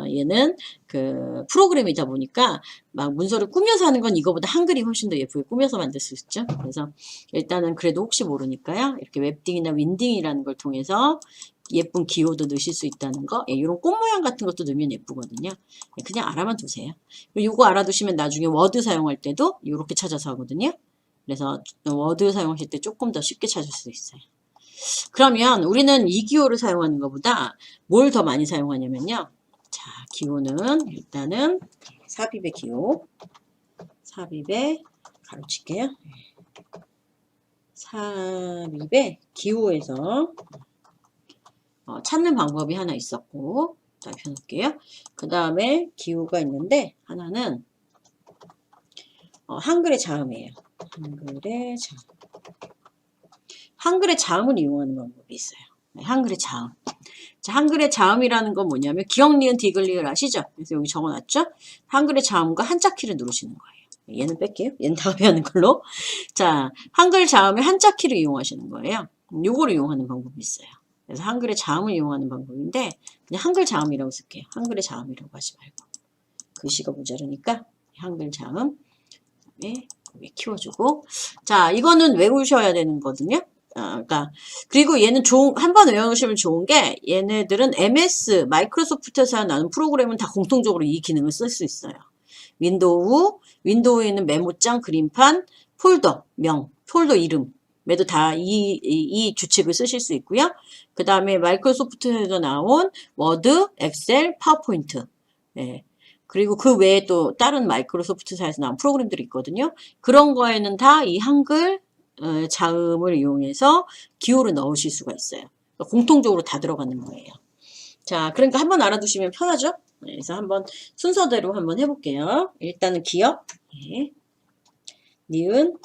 얘는 그 프로그램이다 보니까 막 문서를 꾸며서 하는 건 이거보다 한글이 훨씬 더 예쁘게 꾸며서 만들 수 있죠. 그래서 일단은 그래도 혹시 모르니까요, 이렇게 웹딩이나 윈딩이라는 걸 통해서 예쁜 기호도 넣으실 수 있다는 거, 예, 이런 꽃 모양 같은 것도 넣으면 예쁘거든요. 예, 그냥 알아만 두세요. 요거 알아두시면 나중에 워드 사용할 때도 이렇게 찾아서 하거든요. 그래서 워드 사용하실 때 조금 더 쉽게 찾을 수 있어요. 그러면 우리는 이 기호를 사용하는 것보다 뭘 더 많이 사용하냐면요. 자, 기호는 일단은 삽입의 기호. 삽입의 가로칠게요. 삽입의 기호에서 찾는 방법이 하나 있었고, 펴놓을게요. 그 다음에 기호가 있는데 하나는 한글의 자음이에요. 한글의 자음. 한글의 자음을 이용하는 방법이 있어요. 네, 한글의 자음. 자, 한글의 자음이라는 건 뭐냐면 기역, 니은, 디귿, 리을 아시죠? 그래서 여기 적어놨죠? 한글의 자음과 한자 키를 누르시는 거예요. 얘는 뺄게요. 얘는 다음에 하는 걸로. 자, 한글 자음의 한자 키를 이용하시는 거예요. 요거를 이용하는 방법이 있어요. 그래서 한글의 자음을 이용하는 방법인데 그냥 한글 자음이라고 쓸게요. 한글의 자음이라고 하지 말고. 글씨가 모자르니까 한글 자음. 그다음에 키워주고. 자, 이거는 외우셔야 되는 거거든요. 그러니까 그리고 얘는 한번 외워놓으시면 좋은 게 얘네들은 MS 마이크로소프트에서 나오는 프로그램은 다 공통적으로 이 기능을 쓸 수 있어요. 윈도우에는 메모장, 그림판, 폴더, 폴더 이름 매도 다 이 주책을 쓰실 수 있고요. 그 다음에 마이크로소프트에서 나온 워드, 엑셀, 파워포인트. 예. 그리고 그 외에 또 다른 마이크로소프트사에서 나온 프로그램들이 있거든요. 그런 거에는 다 이 한글 자음을 이용해서 기호를 넣으실 수가 있어요. 공통적으로 다 들어가는 거예요. 자, 그러니까 한번 알아두시면 편하죠? 그래서 한번 순서대로 한번 해볼게요. 일단은 기역, 예. 니은,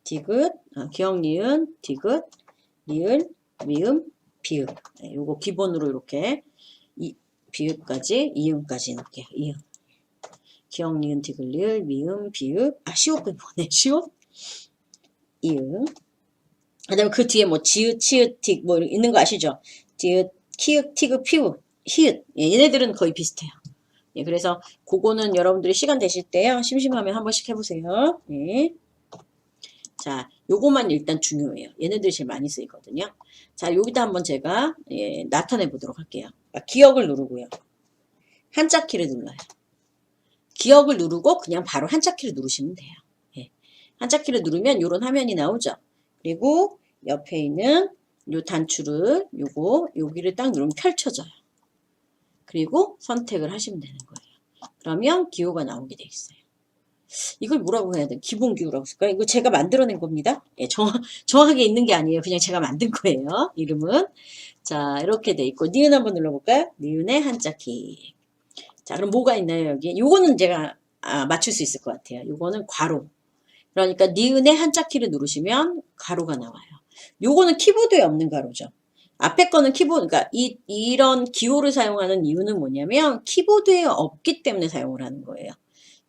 디귿, 기역, 니은, 디귿, 리을, 미음, 비읍. 네, 요거 기본으로 이렇게 비읍까지, 이음까지 넣을게요. 이음. 기역, 니은, 디귿, 리을, 미음, 비읍. 시옷은 뭐네? 시옷? 이음. 그 다음에 그 뒤에 뭐 지읒, 치읒, 틱 뭐 있는 거 아시죠? 지읒, 키읔, 티귿, 피읍, 히읗. 예, 얘네들은 거의 비슷해요. 예, 그래서 그거는 여러분들이 시간 되실 때요. 심심하면 한 번씩 해보세요. 예. 자, 요거만 일단 중요해요. 얘네들이 제일 많이 쓰이거든요. 자, 여기다 한번 제가 나타내 보도록 할게요. 기역을 누르고요. 한자 키를 눌러요. 기역을 누르고 그냥 바로 한자 키를 누르시면 돼요. 예. 한자 키를 누르면 이런 화면이 나오죠. 그리고 옆에 있는 요 단추를 여기를 딱 누르면 펼쳐져요. 그리고 선택을 하시면 되는 거예요. 그러면 기호가 나오게 돼 있어요. 이걸 뭐라고 해야 돼? 기본 기호라고 쓸까요? 이거 제가 만들어낸 겁니다. 예, 정확하게 있는 게 아니에요. 그냥 제가 만든 거예요. 이름은. 자, 이렇게 돼 있고 니은 한번 눌러볼까요? 니은의 한자 키. 자, 그럼 뭐가 있나요, 여기? 요거는 제가 맞출 수 있을 것 같아요. 요거는 괄호. 그러니까 니은의 한자 키를 누르시면 가로가 나와요. 요거는 키보드에 없는 가로죠. 앞에 거는 키보드, 그러니까 이런 기호를 사용하는 이유는 뭐냐면 키보드에 없기 때문에 사용을 하는 거예요.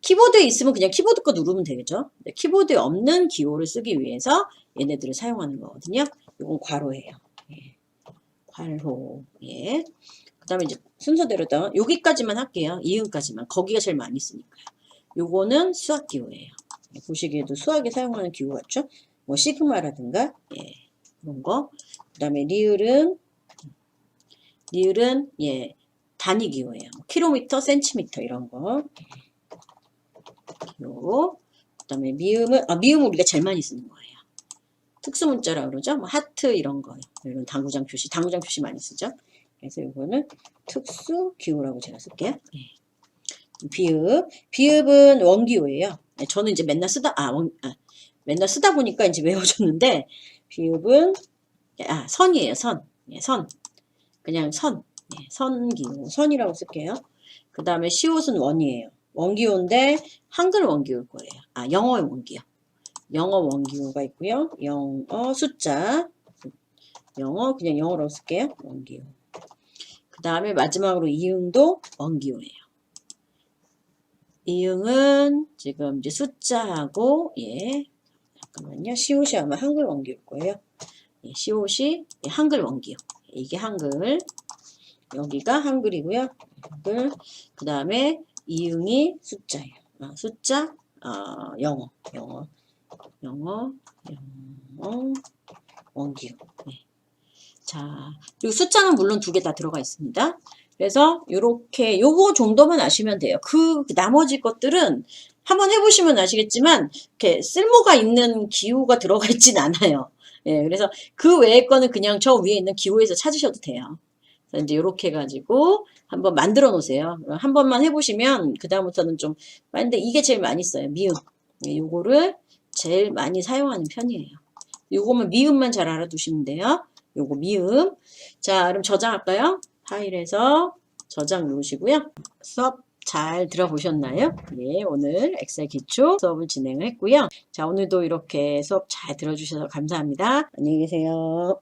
키보드에 있으면 그냥 키보드 거 누르면 되겠죠. 키보드에 없는 기호를 쓰기 위해서 얘네들을 사용하는 거거든요. 이건 괄호예요. 예. 괄호. 예. 그 다음에 이제 순서대로 여기까지만 할게요. 이음까지만. 거기가 제일 많이 쓰니까요. 요거는 수학 기호예요. 보시기에도 수학에 사용하는 기호 같죠? 뭐 시그마라든가 예, 그런 거. 그 다음에 리을은 예 단위 기호예요. 킬로미터, 센티미터 이런 거. 기호. 그 다음에 미음은 우리가 제일 많이 쓰는 거예요. 특수문자라고 그러죠? 뭐 하트 이런 거. 이런 당구장 표시 많이 쓰죠? 그래서 이거는 특수 기호라고 제가 쓸게요. 예. 비읍은 원기호예요. 저는 이제 맨날 쓰다 보니까 이제 외워졌는데, 비읍은, 선이에요, 선. 예, 선. 그냥 선. 예, 선기호. 선이라고 쓸게요. 그 다음에 시옷은 원이에요. 원기호인데, 한글 원기호일 거예요. 영어의 원기호. 영어 원기호가 있고요. 영어 숫자. 그냥 영어라고 쓸게요. 원기호. 그 다음에 마지막으로 이응도 원기호예요. 이응은 지금 이제 숫자하고, 예, 잠깐만요. 시옷이 아마 한글 원기일 거예요. 예, 시옷이 한글 원기요. 이게 한글. 여기가 한글이고요. 한글. 그 다음에 이응이 숫자예요. 숫자, 영어, 원기요. 네. 자, 그리고 숫자는 물론 2개 다 들어가 있습니다. 그래서 요렇게 요거 정도만 아시면 돼요. 그 나머지 것들은 한번 해보시면 아시겠지만 이렇게 쓸모가 있는 기호가 들어가 있진 않아요. 예, 그래서 그 외의 거는 그냥 저 위에 있는 기호에서 찾으셔도 돼요. 그래서 이제 요렇게 해가지고 한번 만들어 놓으세요. 한 번만 해보시면 그 다음부터는 좀 근데 이게 제일 많이 써요. 미음. 예, 요거를 제일 많이 사용하는 편이에요. 요거만 미음만 잘 알아두시면 돼요. 요거 미음. 자, 그럼 저장할까요? 파일에서 저장 누르시고요. 수업 잘 들어보셨나요? 예, 오늘 엑셀 기초 수업을 진행을 했고요. 자, 오늘도 이렇게 수업 잘 들어주셔서 감사합니다. 안녕히 계세요.